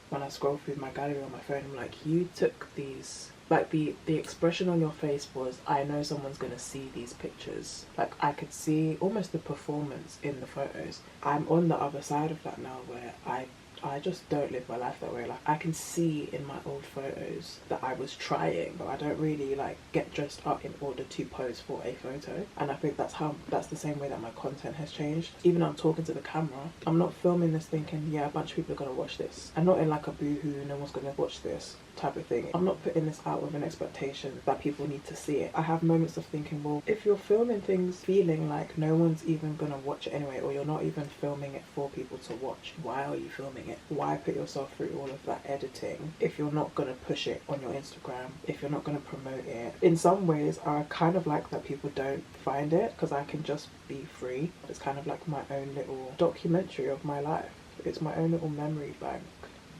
A: When I scroll through my gallery on my phone, I'm like, you took these, like the expression on your face was, I know someone's gonna see these pictures. Like I could see almost the performance in the photos. I'm on the other side of that now, where I just don't live my life that way. Like I can see in my old photos that I was trying, but I don't really like get dressed up in order to pose for a photo. And I think that's the same way that my content has changed. Even though I'm talking to the camera, I'm not filming this thinking, yeah, a bunch of people are gonna watch this. I'm not in like a boohoo, no one's gonna watch this type of thing. I'm not putting this out with an expectation that people need to see it. I have moments of thinking, well, if you're filming things feeling like no one's even gonna watch it anyway, or you're not even filming it for people to watch, why are you filming it? Why put yourself through all of that editing if you're not gonna push it on your Instagram, if you're not gonna promote it? In some ways I kind of like that people don't find it, because I can just be free. It's kind of like my own little documentary of my life. It's my own little memory bank.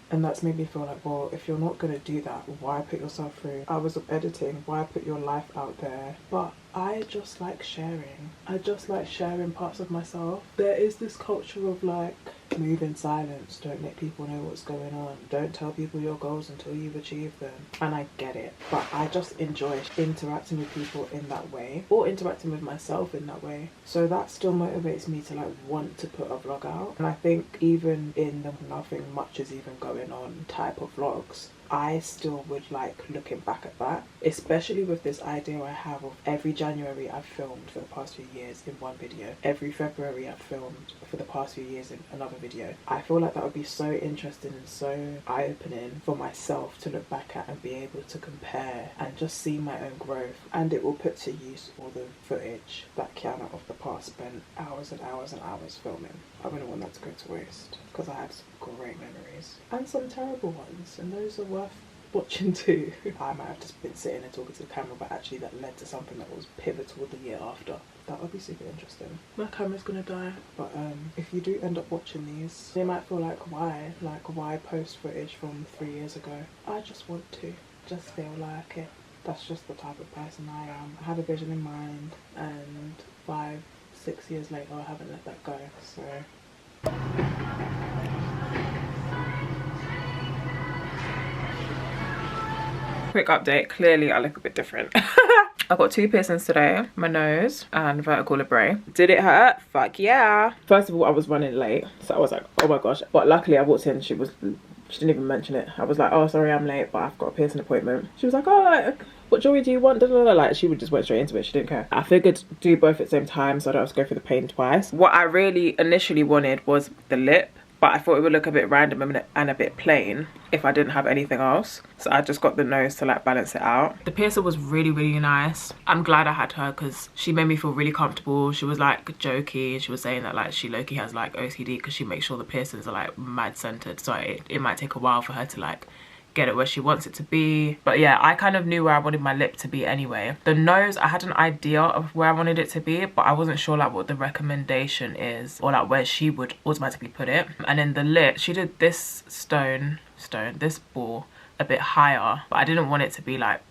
A: And that's made me feel like, well, if you're not gonna do that, why put yourself through hours of editing? Why put your life out there? But I just like sharing. I just like sharing parts of myself. There is this culture of like, move in silence, don't let people know what's going on, don't tell people your goals until you've achieved them. And I get it, but I just enjoy interacting with people in that way, or interacting with myself in that way. So that still motivates me to like want to put a vlog out. And I think even in the nothing much is even going on type of vlogs, I still would like looking back at that, especially with this idea I have of every January I've filmed for the past few years in one video, every February I've filmed for the past few years in another video. I feel like that would be so interesting and so eye-opening for myself to look back at and be able to compare and just see my own growth. And it will put to use all the footage that Quiana of the past spent hours and hours and hours filming. I wouldn't want that to go to waste, because I had some great memories and some terrible ones, and those are worth watching too. I might have just been sitting and talking to the camera, but actually that led to something that was pivotal the year after. That would be super interesting. My camera's gonna die, but if you do end up watching these, they might feel like, why post footage from 3 years ago? I just want to just feel like it. That's just the type of person I am. I had a vision in mind, and 5-6 years later I haven't let that go. So quick update, clearly I look a bit different. I got 2 piercings today, my nose and vertical labret. Did it hurt? Fuck yeah. First of all, I was running late, so I was like, oh my gosh. But luckily I walked in, she didn't even mention it. I was like, oh sorry I'm late, but I've got a piercing appointment. She was like, oh, like, what jewelry do you want? Like, she would just went straight into it. She didn't care. I figured do both at the same time so I don't have to go through the pain twice. What I really initially wanted was the lip, but I thought it would look a bit random and a bit plain if I didn't have anything else. So I just got the nose to like balance it out. The piercer was really, really nice. I'm glad I had her because she made me feel really comfortable. She was like jokey. She was saying that like she low-key has like OCD because she makes sure the piercings are like mad centered. So it might take a while for her to like get it where she wants it to be. But yeah, I kind of knew where I wanted my lip to be anyway. The nose, I had an idea of where I wanted it to be, but I wasn't sure like what the recommendation is or like where she would automatically put it. And then the lip, she did this this ball a bit higher, but I didn't want it to be like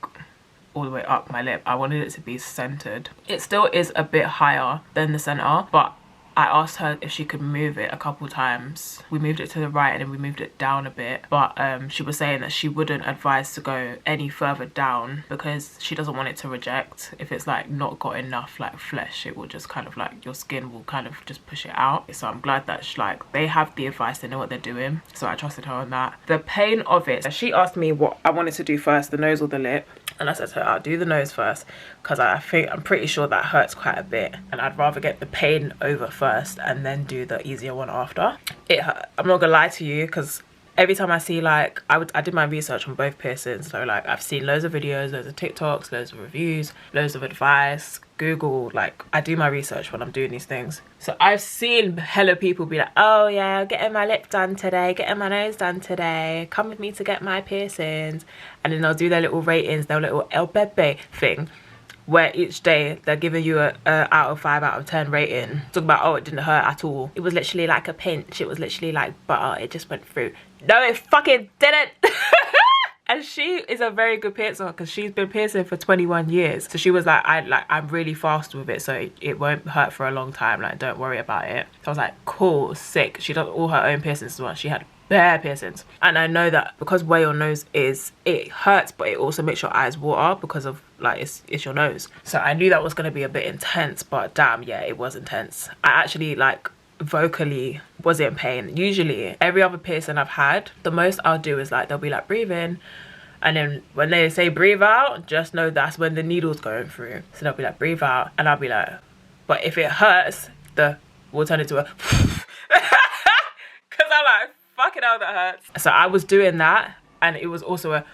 A: all the way up my lip. I wanted it to be centered. It still is a bit higher than the center, but I asked her if she could move it a couple times. We moved it to the right and then we moved it down a bit. But she was saying that she wouldn't advise to go any further down because she doesn't want it to reject. If it's like not got enough like flesh, it will just kind of like, your skin will kind of just push it out. So I'm glad that they have the advice, they know what they're doing. So I trusted her on that. The pain of it, she asked me what I wanted to do first, the nose or the lip. And I said to her, I'll do the nose first because I'm pretty sure that hurts quite a bit. And I'd rather get the pain over first and then do the easier one after. It hurt. I'm not gonna lie to you because every time I see like, I did my research on both piercings. So like I've seen loads of videos, loads of TikToks, loads of reviews, loads of advice, Google, like I do my research when I'm doing these things. So I've seen hella people be like, oh yeah, getting my lip done today, getting my nose done today, come with me to get my piercings. And then they'll do their little ratings, their little El Bebe thing. where each day they're giving you a out of 5 out of 10 rating. Talk about, oh, it didn't hurt at all. It was literally like a pinch. It was literally like butter. It just went through. No, it fucking didn't. And she is a very good piercer because she's been piercing for 21 years. So she was like, I'm really fast with it, so it won't hurt for a long time. Like, don't worry about it. So I was like, cool, sick. She does all her own piercings as well. She had bare piercings. And I know that because where your nose is, it hurts, but it also makes your eyes water because of like, it's your nose. So I knew that was going to be a bit intense, but damn, yeah, it was intense. I actually like vocally was in pain. Usually every other piercing I've had, the most I'll do is like, they'll be like, breathe in, and then when they say breathe out, just know that's when the needle's going through. So they'll be like, breathe out, and I'll be like, but if it hurts, we'll turn it to a because I'm like, fucking hell, that hurts. So I was doing that, and it was also a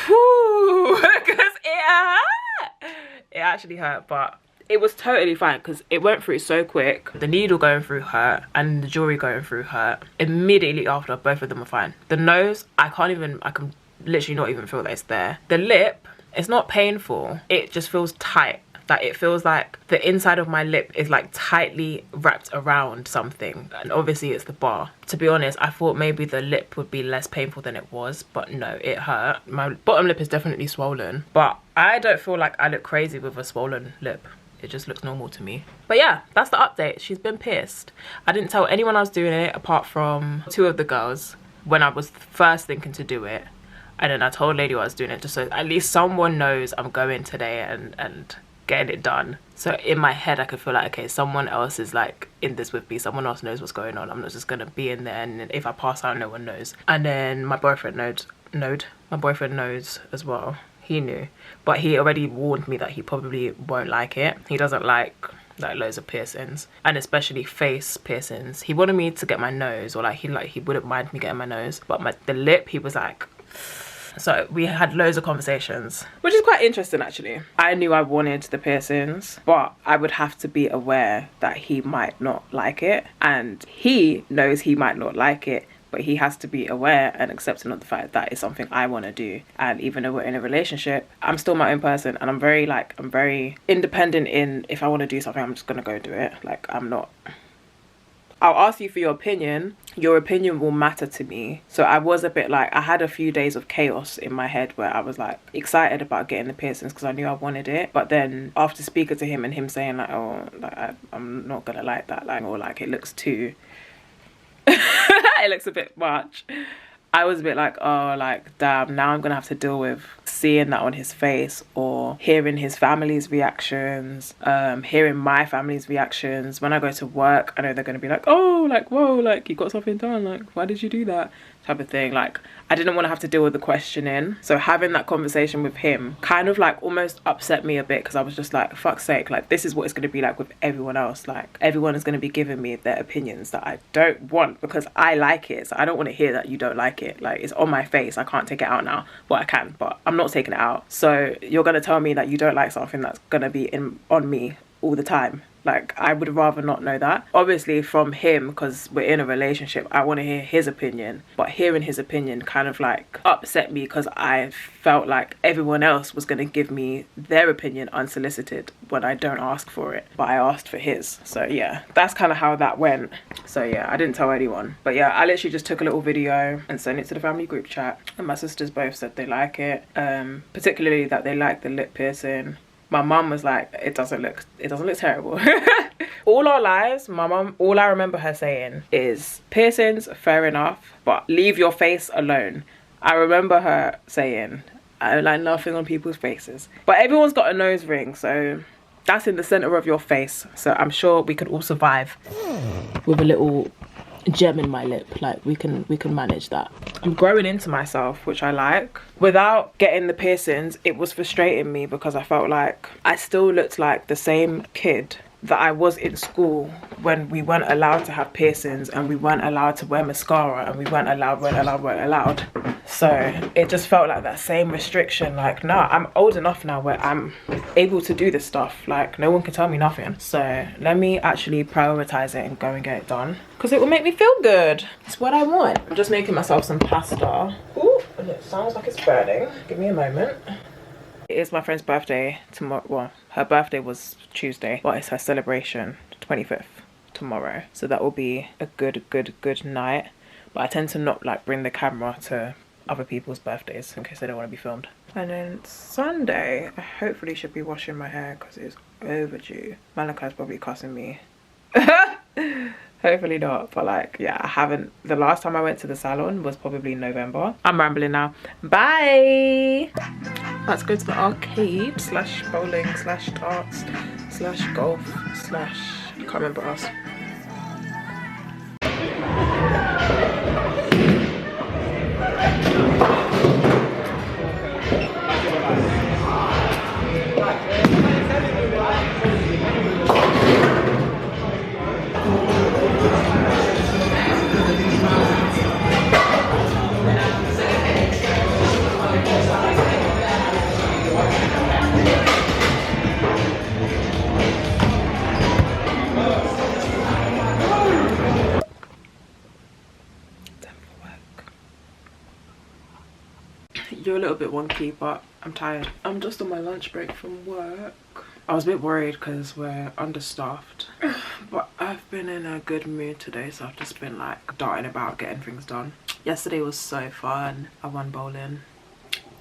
A: because it hurt. It actually hurt, but it was totally fine because it went through so quick. The needle going through hurt and the jewelry going through hurt. Immediately after, both of them were fine. The nose, I can literally not even feel that it's there. The lip, it's not painful. It just feels tight. Like, it feels like the inside of my lip is like tightly wrapped around something. And obviously it's the bar. To be honest, I thought maybe the lip would be less painful than it was, but no, it hurt. My bottom lip is definitely swollen, but I don't feel like I look crazy with a swollen lip. It just looks normal to me. But yeah, that's the update. She's been pierced. I didn't tell anyone I was doing it apart from 2 of the girls when I was first thinking to do it. And then I told Lady I was doing it just so at least someone knows I'm going today and getting it done. So in my head I could feel like, okay, someone else is like in this with me. Someone else knows what's going on. I'm not just gonna be in there and if I pass out, no one knows. And then my boyfriend knows as well. He knew, but he already warned me that he probably won't like it. He doesn't like loads of piercings, and especially face piercings. He wanted me to get my nose, or he wouldn't mind me getting my nose, but the lip, he was like. So we had loads of conversations, which is quite interesting actually. I knew I wanted the piercings, but I would have to be aware that he might not like it, and he knows he might not like it. But he has to be aware and accepting of the fact that it's something I want to do. And even though we're in a relationship, I'm still my own person. And I'm very independent in, if I want to do something, I'm just going to go do it. Like, I'll ask you for your opinion. Your opinion will matter to me. So I was a bit like, I had a few days of chaos in my head where I was like excited about getting the piercings because I knew I wanted it. But then after speaking to him and him saying like, oh, like, I'm not going to like that. Like, or like, it looks too... it looks a bit much. I was a bit like, oh, like, damn, now I'm gonna have to deal with seeing that on his face or hearing his family's reactions, hearing my family's reactions. When I go to work, I know they're gonna be like, oh, like, whoa, like, you got something done, like, why did you do that? Type of thing. Like, I didn't want to have to deal with the questioning. So having that conversation with him kind of like almost upset me a bit because I was just like, fuck's sake, like, this is what it's going to be like with everyone else. Like, everyone is going to be giving me their opinions that I don't want because I like it. So I don't want to hear that you don't like it. Like, it's on my face. I can't take it out now. Well, I can, but I'm not taking it out. So you're going to tell me that you don't like something that's going to be on me all the time. Like, I would rather not know that. Obviously from him, because we're in a relationship, I want to hear his opinion. But hearing his opinion kind of like upset me because I felt like everyone else was going to give me their opinion unsolicited when I don't ask for it. But I asked for his. So yeah, that's kind of how that went. So yeah, I didn't tell anyone. But yeah, I literally just took a little video and sent it to the family group chat. And my sisters both said they like it. Particularly that they like the lip piercing. My mum was like, it doesn't look terrible. All our lives, my mum, all I remember her saying is, piercings, fair enough, but leave your face alone. I remember her saying, I don't like nothing on people's faces. But everyone's got a nose ring, so that's in the center of your face. So I'm sure we could all survive with a little gem in my lip. Like, we can manage that. I'm growing into myself, which I like. Without getting the piercings, it was frustrating me because I felt like I still looked like the same kid that I was in school when we weren't allowed to have piercings and we weren't allowed to wear mascara and we weren't allowed. So it just felt like that same restriction. Like, no, I'm old enough now where I'm able to do this stuff. Like, no one can tell me nothing. So let me actually prioritize it and go and get it done because it will make me feel good. It's what I want. I'm just making myself some pasta. Ooh, and it sounds like it's burning. Give me a moment. It is my friend's birthday tomorrow. Well, her birthday was Tuesday, but it's her celebration, 25th, tomorrow. So that will be a good night. But I tend to not like bring the camera to other people's birthdays in case they don't want to be filmed. And then Sunday, I hopefully should be washing my hair because it's overdue. Malachi's probably cussing me. Hopefully not, but like, yeah, I haven't. The last time I went to the salon was probably November. I'm rambling now. Bye. Let's go to the arcade slash bowling slash darts slash golf slash, I can't remember what else. You're a little bit wonky, but I'm tired. I'm just on my lunch break from work. I was a bit worried because we're understaffed, but I've been in a good mood today, so I've just been like darting about getting things done. Yesterday was so fun. I won bowling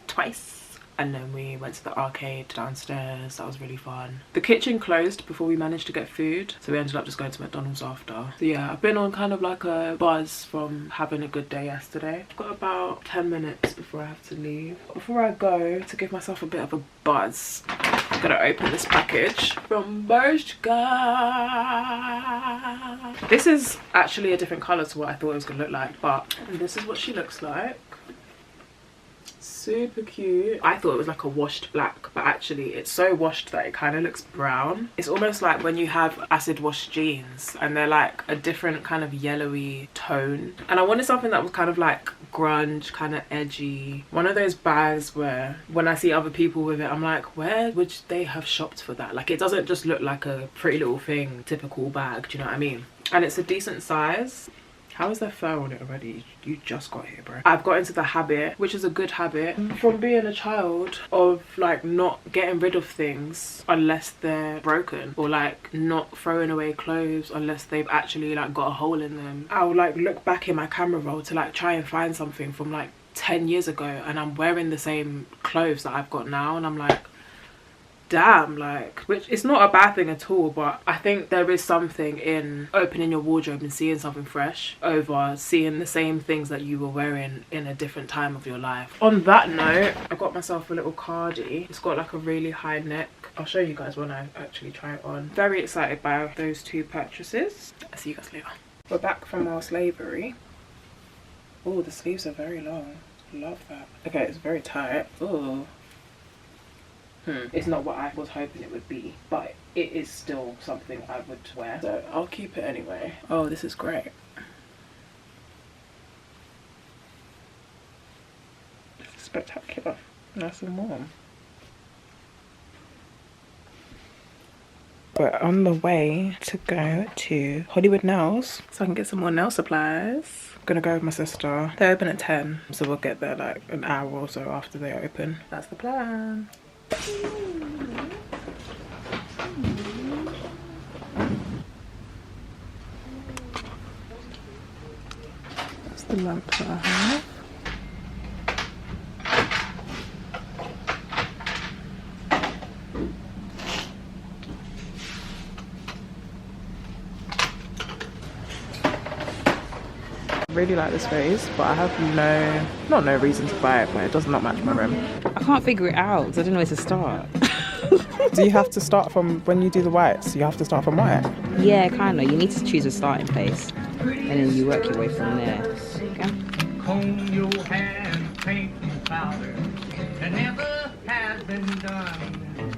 A: twice. And then we went to the arcade downstairs. That was really fun. The kitchen closed before we managed to get food, so we ended up just going to McDonald's after. So yeah, I've been on kind of like a buzz from having a good day yesterday. I've got about 10 minutes before I have to leave. Before I go, to give myself a bit of a buzz, I'm gonna open this package from Bershka. This is actually a different colour to what I thought it was gonna look like, but this is what she looks like. Super cute. I thought it was like a washed black, but actually it's so washed that it kind of looks brown. It's almost like when you have acid wash jeans and they're like a different kind of yellowy tone. And I wanted something that was kind of like grunge, kind of edgy. One of those bags where when I see other people with it, I'm like, where would they have shopped for that? Like, it doesn't just look like a Pretty Little Thing typical bag, do you know what I mean? And it's a decent size. How is there fur on it already? You just got here, bro. I've got into the habit, which is a good habit, from being a child, of like not getting rid of things unless they're broken, or like not throwing away clothes unless they've actually like got a hole in them. I'll like look back in my camera roll to like try and find something from like 10 years ago and I'm wearing the same clothes that I've got now, and I'm like, damn, like, which it's not a bad thing at all, but I think there is something in opening your wardrobe and seeing something fresh over seeing the same things that you were wearing in a different time of your life. On that note, I got myself a little cardi. It's got like a really high neck. I'll show you guys when I actually try it on. Very excited by those two purchases. I'll see you guys later. We're back from our slavery. Oh, the sleeves are very long. Love that. Okay, it's very tight. Oh. It's not what I was hoping it would be, but it is still something I would wear, so I'll keep it anyway. Oh, this is great. This is spectacular. Nice and warm. We're on the way to go to Hollywood Nails so I can get some more nail supplies. I'm gonna go with my sister. They open at 10, so we'll get there like an hour or so after they open. That's the plan. That's the lamp that I have. I really like this vase, but I have no reason to buy it, but it does not match my room.
K: I can't figure it out because I don't know where to start.
A: Do you have to start from, when you do the whites, you have to start from white?
K: Yeah, kind of. You need to choose a starting place and then you work your way from there. Okay?
J: Comb your hair and paint and powder. That never has been done.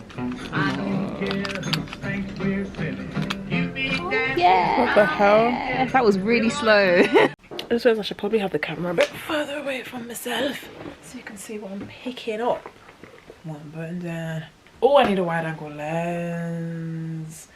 J: I don't care who thinks we're silly. You be that.
K: Yeah.
A: What the hell?
K: That was really slow.
A: I just realised I should probably have the camera a bit further away from myself so you can see what I'm picking up. One button down. Oh, I need a wide angle lens.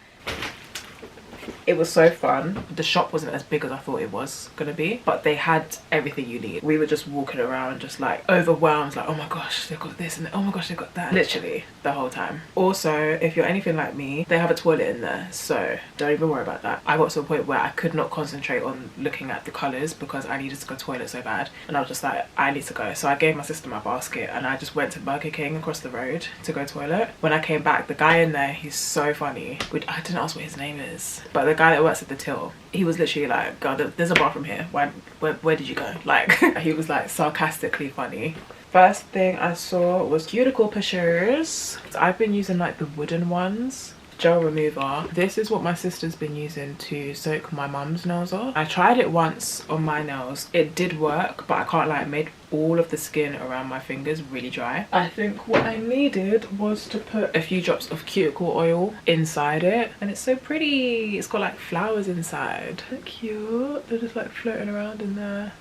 A: It was so fun. The shop wasn't as big as I thought it was gonna be, but they had everything you need. We were just walking around just like overwhelmed, like, oh my gosh, they've got this, and oh my gosh, they've got that, literally the whole time. Also, if you're anything like me, they have a toilet in there, so don't even worry about that. I got to a point where I could not concentrate on looking at the colors because I needed to go to the toilet so bad, and I was just like, I need to go. So I gave my sister my basket and I just went to Burger King across the road to go toilet. When I came back, the guy in there, he's so funny. I didn't ask what his name is, but the guy that works at the till, he was literally like, God, there's a bathroom here, where did you go? Like, he was like sarcastically funny. First thing I saw was cuticle pushers. I've been using like the wooden ones, gel remover. This is what my sister's been using to soak my mum's nails off. I tried it once on my nails. It did work, but I can't lie, it made all of the skin around my fingers really dry. I think what I needed was to put a few drops of cuticle oil inside it, and it's so pretty. It's got like flowers inside. So cute. They're just like floating around in there.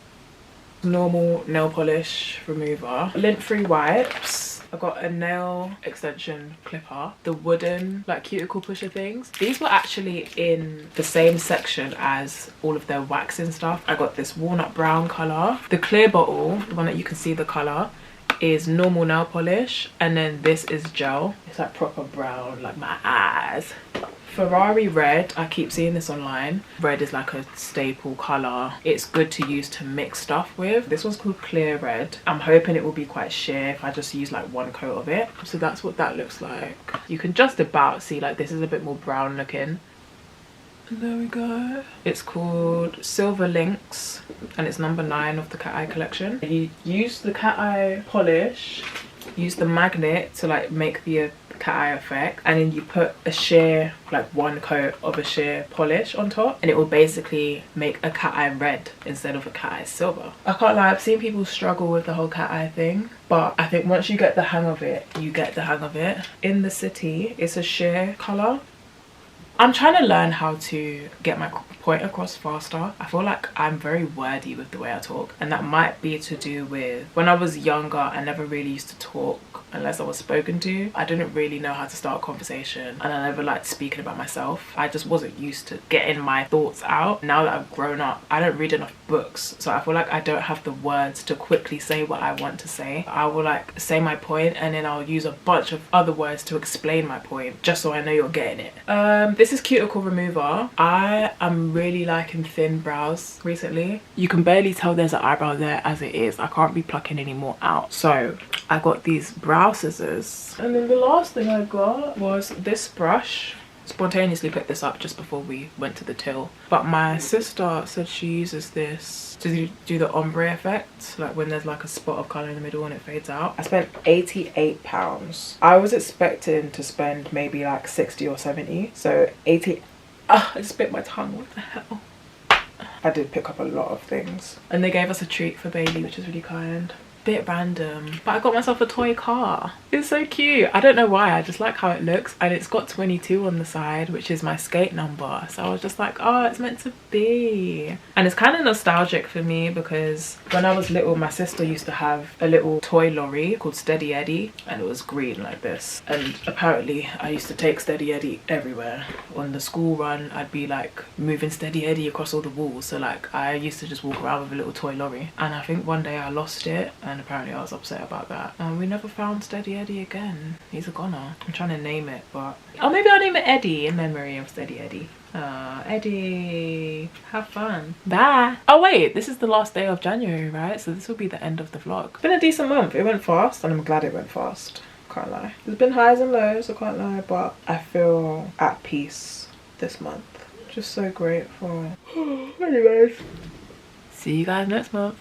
A: Normal nail polish remover, lint-free wipes. I got a nail extension clipper, the wooden like cuticle pusher things. These were actually in the same section as all of their waxing stuff. I got this walnut brown color. The clear bottle, the one that you can see the color, is normal nail polish, and then this is gel. It's like proper brown, like my eyes. Ferrari red, I keep seeing this online. Red is like a staple color. It's good to use to mix stuff with. This one's called clear red. I'm hoping it will be quite sheer if I just use like one coat of it. So that's what that looks like. You can just about see like this is a bit more brown looking. And there we go. It's called Silver Links and it's number 9 of the cat eye collection. You use the cat eye polish, use the magnet to like make the cat eye effect, and then you put a sheer, like one coat of a sheer polish on top, and it will basically make a cat eye red instead of a cat eye silver. I can't lie, I've seen people struggle with the whole cat eye thing, but I think once you get the hang of it, you get the hang of it. In the city, it's a sheer color. I'm trying to learn how to get my point across faster. I feel like I'm very wordy with the way I talk, and that might be to do with when I was younger, I never really used to talk unless I was spoken to. I didn't really know how to start a conversation, and I never liked speaking about myself. I just wasn't used to getting my thoughts out. Now that I've grown up, I don't read enough books, so I feel like I don't have the words to quickly say what I want to say. I will like say my point and then I'll use a bunch of other words to explain my point just so I know you're getting it. This is cuticle remover. I am really liking thin brows recently. You can barely tell there's an eyebrow there as it is. I can't be plucking any more out, so I got these brow scissors. And then the last thing I got was this brush. Spontaneously picked this up just before we went to the till, but my sister said she uses this to do the ombre effect, like when there's like a spot of color in the middle and it fades out. I spent £88. I was expecting to spend maybe like 60 or 70, so 80. I just bit my tongue, what the hell. I did pick up a lot of things, and they gave us a treat for Bailey, which is really kind. Bit random, but I got myself a toy car. It's so cute. I don't know why, I just like how it looks, and it's got 22 on the side, which is my skate number, so I was just like, oh, it's meant to be. And it's kind of nostalgic for me because when I was little, my sister used to have a little toy lorry called Steady Eddie, and it was green like this, and apparently I used to take Steady Eddie everywhere. On the school run, I'd be like moving Steady Eddie across all the walls, so like I used to just walk around with a little toy lorry, and I think one day I lost it, and apparently I was upset about that, and we never found Steady Eddie again. He's a goner. I'm trying to name it, but oh, maybe I'll name it Eddie in memory of Steady Eddie. Eddie, have fun. Bye. Oh wait, this is the last day of January, right? So this will be the end of the vlog. It's been a decent month. It went fast, and I'm glad it went fast. Can't lie. There's been highs and lows, I can't lie, but I feel at peace this month. Just so grateful. Anyways, see you guys next month.